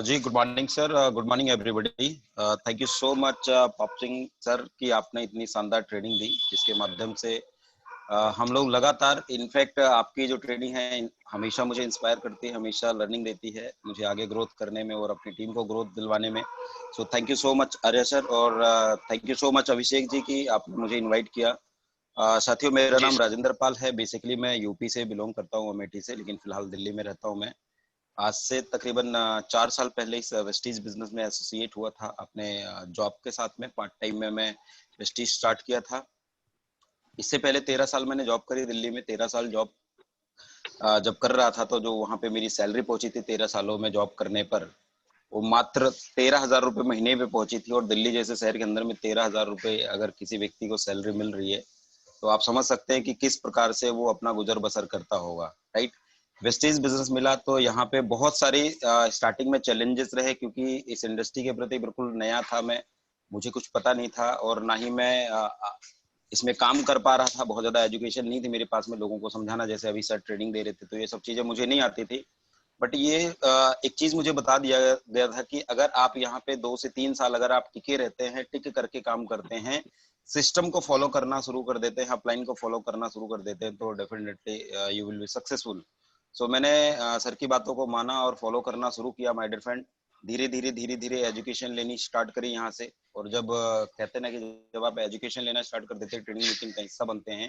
जी good morning sir, good morning everybody. Thank you so much पॉप सिंह सर कि आपने इतनी शानदार ट्रेनिंग दी, जिसके माध्यम से हम लोग लगातार, इनफैक्ट आपकी जो ट्रेनिंग है हमेशा मुझे इंस्पायर करती है, हमेशा लर्निंग देती है मुझे आगे ग्रोथ करने में और अपनी टीम को ग्रोथ दिलवाने में। So thank you so much Arya sir, और thank you so much Abhishek ji कि आपने मुझे इन्वाइट किया। साथियों मेरा नाम राजेंद्र पाल है, बेसिकली मैं यूपी से बिलोंग करता हूँ, अमेठी से, लेकिन फिलहाल दिल्ली में रहता हूँ मैं। आज से तकरीबन 4 साल पहले इस वेस्टीज बिजनेस में एसोसिएट हुआ था अपने जॉब के साथ में। पार्ट टाइम में मैं वेस्टीज स्टार्ट किया था इससे पहले 13 साल मैंने जॉब करी दिल्ली में। 13 साल जॉब जब कर रहा था तो जो वहां पे मेरी सैलरी पहुंची थी 13 सालों में जॉब करने पर, वो मात्र 13,000 रुपए महीने पे पहुंची थी। और दिल्ली जैसे शहर के अंदर में 13,000 रुपए अगर किसी व्यक्ति को सैलरी मिल रही है तो आप समझ सकते हैं कि किस प्रकार से वो अपना गुजर बसर करता होगा, राइट। वेस्टेज बिजनेस मिला तो यहाँ पे बहुत सारी स्टार्टिंग में चैलेंजेस रहे, क्योंकि इस इंडस्ट्री के प्रति बिल्कुल नया था मैं, मुझे कुछ पता नहीं था और ना ही मैं इसमें काम कर पा रहा था। बहुत ज्यादा एजुकेशन नहीं थी मेरे पास में लोगों को समझाना, जैसे अभी सर ट्रेनिंग दे रहे थे तो ये सब चीजें मुझे नहीं आती थी। बट ये एक चीज मुझे बता दिया गया था कि अगर आप यहाँ पे 2 से 3 साल अगर आप टिके रहते हैं, टिक करके काम करते हैं, सिस्टम को फॉलो करना शुरू कर देते हैं, अपलाइन को फॉलो करना शुरू कर देते हैं, तो definitely you will be successful. So मैंने सर की बातों को माना और फॉलो करना शुरू किया माय डियर फ्रेंड। धीरे धीरे एजुकेशन लेनी स्टार्ट करी यहाँ से। और जब कहते हैं ना कि जब आप एजुकेशन लेना स्टार्ट कर देते हैं, ट्रेनिंग मीटिंग का हिस्सा बनते हैं,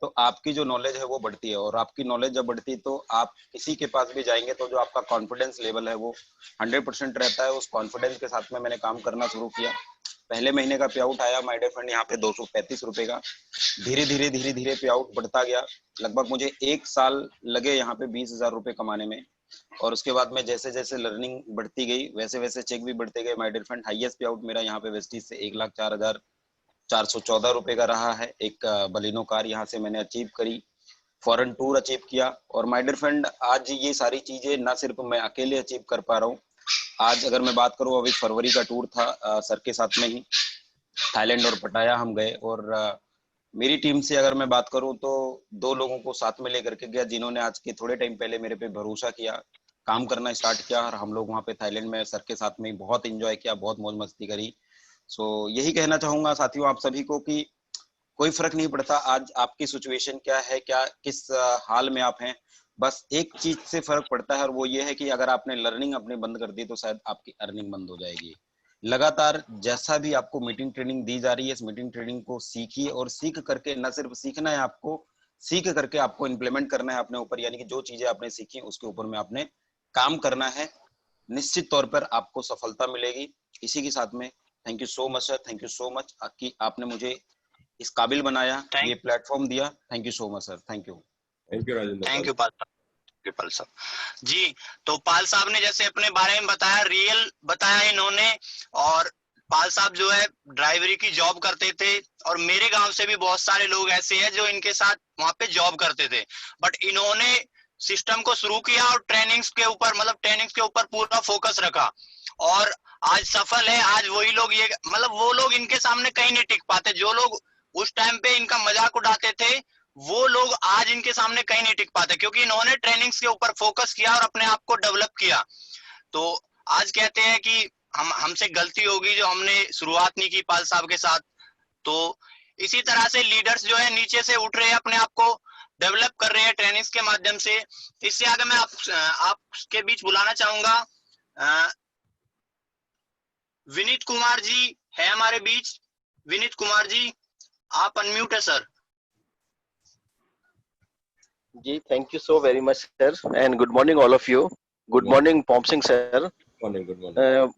तो आपकी जो नॉलेज है वो बढ़ती है। और आपकी नॉलेज जब बढ़ती है तो आप किसी के पास भी जाएंगे तो जो आपका कॉन्फिडेंस लेवल है वो 100% रहता है। उस कॉन्फिडेंस के साथ में मैंने काम करना शुरू किया। पहले महीने का पे आउट आया माय डियर फ्रेंड यहाँ पे 235 रुपए का। धीरे धीरे पे आउट बढ़ता गया। लगभग मुझे 1 साल लगे यहाँ पे 20,000 रुपए कमाने में। और उसके बाद में जैसे जैसे लर्निंग बढ़ती गई वैसे वैसे चेक भी बढ़ते गए माय डियर फ्रेंड। हाईएस्ट पे आउट मेरा यहाँ पे वेस्टीज से 1,04,414 रुपए का रहा है। एक बलिनो कार यहाँ से मैंने अचीव करी, फॉरेन टूर अचीव किया। और माय डियर फ्रेंड आज ये सारी चीजें ना सिर्फ मैं अकेले अचीव कर पा रहा हूँ। आज अगर मैं बात करूँ, अभी फरवरी का टूर था सर के साथ में ही थाईलैंड और पटाया हम गए। और मेरी टीम से अगर मैं बात करूं तो 2 लोगों को साथ में लेकर के गया जिन्होंने आज के थोड़े टाइम पहले मेरे पे भरोसा किया, काम करना स्टार्ट किया। और हम लोग वहां पे थाईलैंड में सर के साथ में बहुत एंजॉय किया, बहुत मौज मस्ती करी। सो यही कहना चाहूंगा साथियों आप सभी को कि कोई फर्क नहीं पड़ता आज आपकी सिचुएशन क्या है, क्या किस हाल में आप हैं। बस एक चीज से फर्क पड़ता है और वो ये है कि अगर आपने लर्निंग अपने बंद कर दी तो शायद आपकी अर्निंग बंद हो जाएगी। लगातार जैसा भी आपको मीटिंग ट्रेनिंग दी जा रही है, इस मीटिंग ट्रेनिंग को सीखिए। और सीख करके न सिर्फ सीखना है आपको, सीख करके आपको इम्प्लीमेंट करना है अपने ऊपर, यानी कि जो चीजें आपने सीखी उसके ऊपर में आपने काम करना है। निश्चित तौर पर आपको सफलता मिलेगी। इसी के साथ में thank you so much sir, thank you so much कि आपने मुझे इस काबिल बनाया, ये प्लेटफॉर्म दिया। Thank you so much sir, thank you. Thank you Rajendra. Thank you Pal साहब जी। तो पाल साहब ने जैसे अपने बारे में बताया, रियल बताया इन्होंने। और पाल साहब जो है ड्राइवरी की जॉब करते थे और मेरे गांव से भी बहुत सारे लोग ऐसे हैं जो इनके साथ वहां पे जॉब करते थे। बट इन्होंने सिस्टम को शुरू किया और ट्रेनिंग्स के ऊपर, मतलब ट्रेनिंग्स के ऊपर पूरा फोकस रखा और आज सफल है। आज वही लोग, ये मतलब वो लोग इनके सामने कहीं नहीं टिक पाते। जो लोग उस टाइम पे इनका मजाक उड़ाते थे वो लोग आज इनके सामने कहीं नहीं टिक पाते, क्योंकि इन्होंने ट्रेनिंग्स के ऊपर फोकस किया और अपने आप को डेवलप किया। तो आज कहते हैं कि हमसे गलती होगी जो हमने शुरुआत नहीं की पाल साहब के साथ। तो इसी तरह से लीडर्स जो है नीचे से उठ रहे हैं, अपने आप को डेवलप कर रहे हैं ट्रेनिंग्स के माध्यम से। इससे आगे मैं आपके बीच बुलाना चाहूंगा विनीत कुमार जी है हमारे बीच। विनीत कुमार जी आप अनम्यूट है सर। जी, thank you so very much, sir, and good morning, all of you. Good morning, Pomp Singh, sir. Good morning.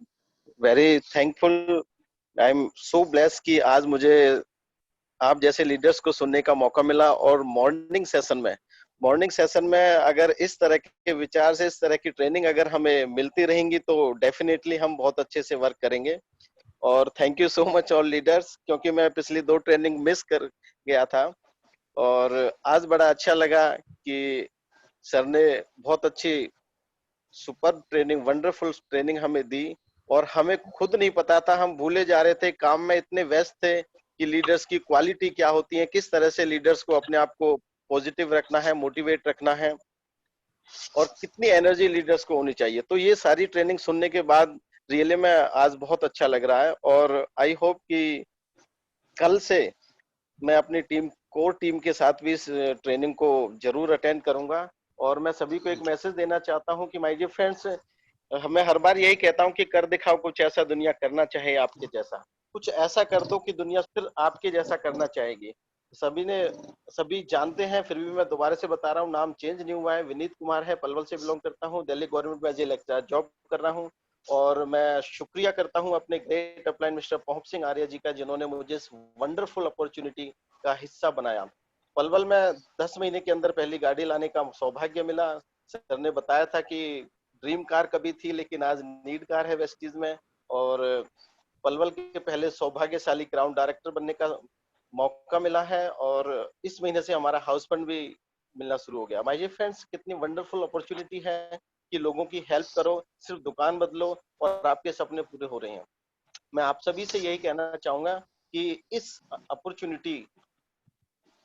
Very thankful. I'm so blessed कि आज मुझे आप जैसे लीडर्स को सुनने का मौका मिला। और मॉर्निंग सेशन में अगर इस तरह के विचार से, इस तरह की ट्रेनिंग अगर हमें मिलती रहेंगी तो डेफिनेटली हम बहुत अच्छे से वर्क करेंगे। और thank you so much all leaders, क्योंकि मैं पिछली 2 ट्रेनिंग मिस कर गया था और आज बड़ा अच्छा लगा कि सर ने बहुत अच्छी सुपर ट्रेनिंग, वंडरफुल ट्रेनिंग हमें दी। और हमें खुद नहीं पता था, हम भूले जा रहे थे, काम में इतने व्यस्त थे कि लीडर्स की क्वालिटी क्या होती है, किस तरह से लीडर्स को अपने आप को पॉजिटिव रखना है, मोटिवेट रखना है और कितनी एनर्जी लीडर्स को होनी चाहिए। तो ये सारी ट्रेनिंग सुनने के बाद रियली में आज बहुत अच्छा लग रहा है। और आई होप कि कल से मैं अपनी कोर टीम के साथ भी इस ट्रेनिंग को जरूर अटेंड करूंगा। और मैं सभी को एक मैसेज देना चाहता हूं कि माय डियर फ्रेंड्स, मैं हर बार यही कहता हूं कि कर दिखाओ कुछ ऐसा दुनिया करना चाहे आपके जैसा। कुछ ऐसा कर दो कि दुनिया फिर आपके जैसा करना चाहेगी। सभी जानते हैं, फिर भी मैं दोबारा से बता रहा हूँ, नाम चेंज नहीं हुआ है, विनीत कुमार है, पलवल से बिलोंग करता हूँ, दिल्ली गवर्नमेंट में एज ए लेक्चरर जॉब कर रहा हूँ। और मैं शुक्रिया करता हूं अपने great upline mister Pahup Singh Arya जी का, जिन्होंने मुझे इस वंडरफुल अपॉर्चुनिटी का हिस्सा बनाया। पलवल में 10 महीने के अंदर पहली गाड़ी लाने का सौभाग्य मिला। सर ने बताया था कि ड्रीम कार कभी थी, लेकिन आज नीड कार है वेस्टीज में। और पलवल के पहले सौभाग्यशाली क्राउन डायरेक्टर बनने का मौका मिला है, और इस महीने से हमारा हाउस फंड भी मिलना शुरू हो गया। माय डियर फ्रेंड्स, कितनी वंडरफुल अपॉर्चुनिटी है कि लोगों की हेल्प करो, सिर्फ दुकान बदलो और आपके सपने पूरे हो रहे हैं। मैं आप सभी से यही कहना चाहूंगा कि इस अपॉर्चुनिटी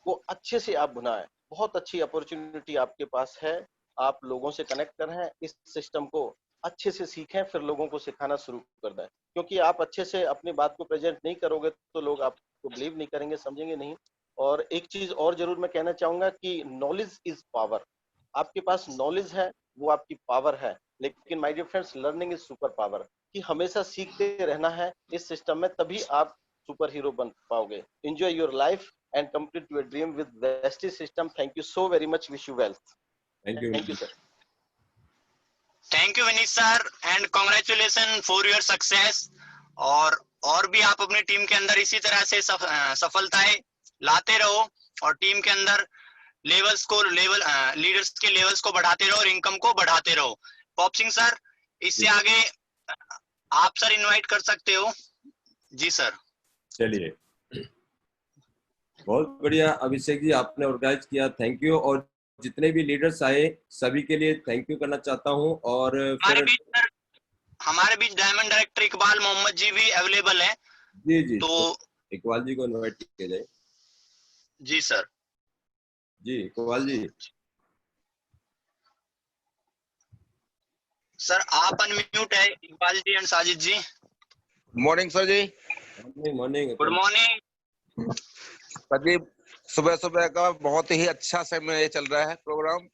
को अच्छे से आप भुनाएं। बहुत अच्छी अपॉर्चुनिटी आपके पास है, आप लोगों से कनेक्ट कर रहे हैं। इस सिस्टम को अच्छे से सीखें, फिर लोगों को सिखाना शुरू कर दें, क्योंकि आप अच्छे से अपनी बात को प्रेजेंट नहीं करोगे तो लोग आपको बिलीव नहीं करेंगे, समझेंगे नहीं। और एक चीज और जरूर मैं कहना चाहूंगा कि नॉलेज इज पावर। आपके पास नॉलेज है, वो आपकी पावर है, लेकिन my dear friends, learning is super power, कि हमेशा सीखते रहना है इस सिस्टम में, तभी आप सुपर हीरो बन पाओगे। Enjoy your life and complete your dream with Vestige system. Thank you so very much. Wish you well. Thank you. Thank you, sir. Thank you Vineet sir and congratulation for your success. और भी आप अपनी team के अंदर इसी तरह से सफलताएं लाते रहो और टीम के अंदर लीडर्स के लेवल्स को बढ़ाते रहो और इनकम को बढ़ाते रहो। पॉप सिंह सर, इससे आगे आप सर इनवाइट कर सकते हो। जी सर। चलिए, बहुत बढ़िया अभिषेक जी, आपने ऑर्गेनाइज किया, थैंक यू। और जितने भी लीडर्स आए सभी के लिए थैंक यू करना चाहता हूं। और हमारे बीच डायमंड डायरेक्टर इकबाल मोहम्मद जी भी अवेलेबल हैं। जी जी, तो इकबाल जी को इनवाइट किया जाए। जी सर। जी इकबाल जी। सर आप अनम्यूट है Iqbal ji and Sajid ji. Morning sir ji. Morning. Good morning sir ji, सुबह सुबह का बहुत ही अच्छा सेमिनार चल रहा है प्रोग्राम।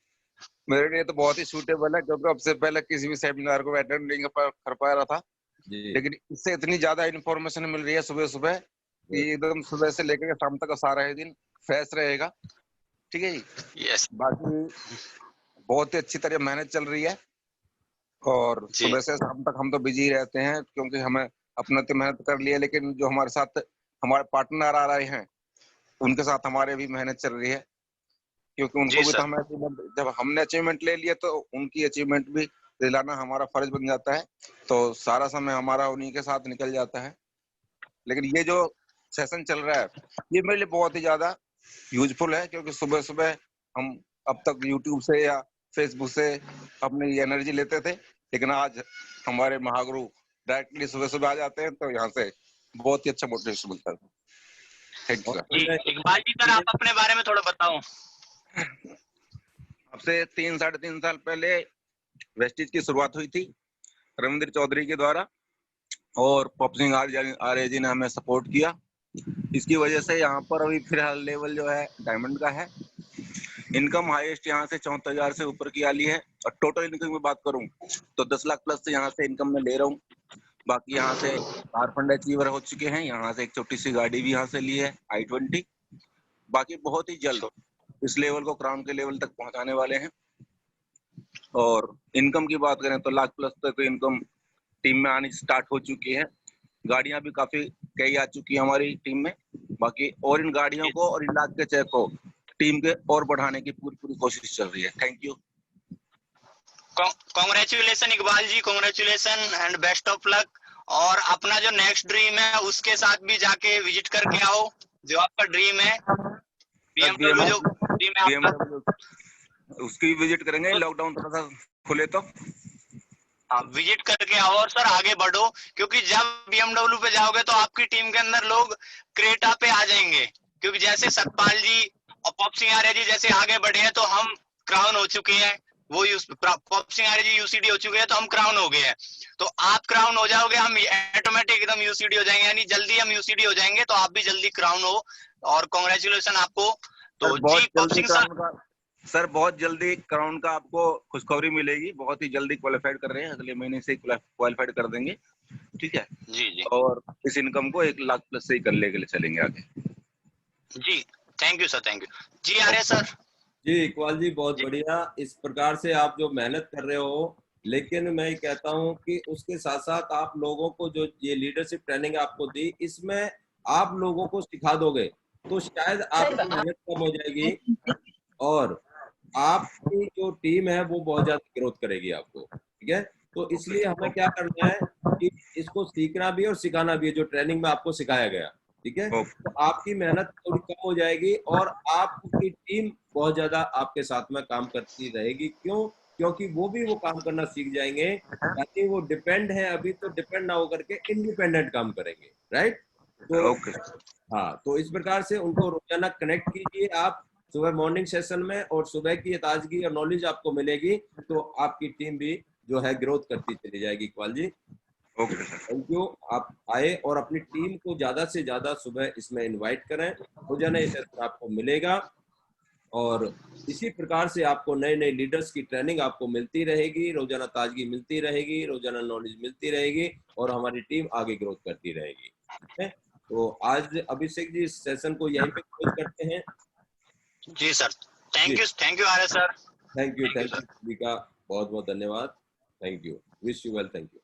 मेरे लिए तो बहुत ही सूटेबल है, क्योंकि अब से पहले किसी भी सेमिनार को अटेंड नहीं कर पा रहा था जी। लेकिन इससे इतनी ज्यादा इन्फॉर्मेशन मिल रही है सुबह सुबह कि एकदम सुबह से लेकर शाम तक सारा ही दिन फ्रेश रहेगा। ठीक है जी। यस। बाकी बहुत ही अच्छी तरह मेहनत चल रही है और सुबह से शाम तक हम तो बिजी रहते हैं, क्योंकि हमें अपना तो मेहनत कर लिया, लेकिन जो हमारे साथ हमारे पार्टनर आ रहे हैं उनके साथ हमारे भी मेहनत चल रही है, क्योंकि उनको भी तो हमें जब हमने अचीवमेंट ले लिया तो उनकी अचीवमेंट भी दिलाना हमारा फर्ज बन जाता है। तो सारा समय हमारा उन्हीं के साथ निकल जाता है। लेकिन ये जो सेशन चल रहा है ये मेरे लिए बहुत ही ज्यादा यूजफुल है, क्योंकि सुबह सुबह हम अब तक यूट्यूब से या फेसबुक से अपनी एनर्जी लेते थे, लेकिन आज हमारे महागुरु डायरेक्टली सुबह सुबह आ जाते हैं, तो यहाँ से बहुत ही अच्छा मोटिवेशन मिलता है। Thank you sir. Iqbal ji sir, आप अपने बारे में थोड़ा बताओ। अब से 3-3.5 साल पहले वेस्टीज की शुरुआत हुई थी रविंद्र चौधरी के द्वारा, और पॉप सिंह आर्य जी ने हमें सपोर्ट किया। इसकी वजह से यहाँ पर अभी फिलहाल लेवल जो है डायमंड का है। इनकम हाईएस्ट यहाँ से 74,000 से ऊपर की आली है, और टोटल इनकम की बात करूँ तो 10 लाख प्लस से यहाँ से इनकम में ले रहा हूँ। बाकी यहाँ से कार फंड अचीवर हो चुके हैं, यहाँ से एक छोटी सी गाड़ी भी यहाँ से ली है i20। बाकी बहुत ही जल्द इस लेवल को क्राउन के लेवल तक पहुंचाने वाले हैं। और इनकम की बात करें तो लाख प्लस तक इनकम टीम में आनी स्टार्ट हो चुकी है। गाड़ियां भी कई आ चुकी है हमारी टीम में। बाकी और इन गाड़ियों को और इन लाख के चेक को टीम के और बढ़ाने की पूरी कोशिश चल रही है। Thank you. Congratulation Iqbal ji, congratulation and best of luck. और अपना जो नेक्स्ट ड्रीम है उसके साथ भी जाके विजिट करके आओ, जो आपका ड्रीम है BMW जो ड्रीम है आपका, उसकी विजिट करेंगे लॉकडाउन थोड़ा सा खुले तो। आप विजिट करके आओ और सर आगे बढ़ो, क्योंकि जब BMW पे जाओगे तो आपकी टीम के अंदर लोग क्रेटा पे आ जाएंगे, क्योंकि जैसे सतपाल जी और पॉप सिंह आर्य जी जैसे आगे बढ़े हैं तो हम क्राउन हो चुके हैं, वो पॉप सिंह आर्य जी यूसीडी हो चुके हैं तो हम क्राउन हो गए हैं। तो आप क्राउन हो जाओगे, हम ऑटोमेटिक एकदम यूसीडी हो जाएंगे, यानी जल्दी हम यूसीडी हो जाएंगे, तो आप भी जल्दी क्राउन हो। और कांग्रेचुलेशन आपको। तो जी पॉप सिंह सर बहुत जल्दी क्राउन का आपको खुशखबरी मिलेगी, बहुत ही जल्दी क्वालिफाइड कर रहे हैं, अगले महीने से क्वालिफाइड कर देंगे। ठीक है जी जी। और इस इनकम को 1 लाख प्लस से ही कर लेके चलेंगे आगे। जी thank you sir, thank you ji. Arya sir. जी इकबाल जी, बहुत बढ़िया। इस प्रकार से आप जो मेहनत कर रहे हो लेकिन मैं ये कहता हूँ कि उसके साथ साथ आप लोगों को जो ये लीडरशिप ट्रेनिंग आपको दी, इसमें आप लोगों को सिखा दोगे तो शायद आपकी मेहनत कम हो जाएगी और आपकी जो टीम है वो बहुत ज्यादा ग्रोथ करेगी आपको, ठीक है। तो इसलिए हमें क्या करना है कि इसको सीखना भी और सिखाना भी है, जो ट्रेनिंग में आपको सिखाया गया, ठीक है। तो आपकी मेहनत थोड़ी कम हो जाएगी और आपकी टीम बहुत ज्यादा आपके साथ में काम करती रहेगी। क्यों? क्योंकि वो भी वो काम करना सीख जाएंगे, ताकि वो डिपेंड है अभी तो डिपेंड ना होकर के इंडिपेंडेंट काम करेंगे, राइट। तो हाँ, तो इस प्रकार से उनको रोजाना कनेक्ट कीजिए आप सुबह मॉर्निंग सेशन में, और सुबह की ताजगी और नॉलेज आपको मिलेगी तो आपकी टीम भी जो है ग्रोथ करती चली जाएगी। Iqbal ji, okay sir, thank you. आप आए और अपनी टीम को ज्यादा से ज्यादा सुबह इसमें इनवाइट करें, रोजाना ये सेशन आपको मिलेगा और इसी प्रकार से आपको नए नए लीडर्स की ट्रेनिंग आपको मिलती रहेगी, रोजाना ताजगी मिलती रहेगी, रोजाना नॉलेज मिलती रहेगी और हमारी टीम आगे ग्रोथ करती रहेगी, ठीक है। तो आज अभिषेक जी इस सेशन को यहीं पे क्लोज करते हैं। जी sir, thank you Arya sir. Thank you सभी का बहुत बहुत धन्यवाद। Thank you, wish you well, thank you.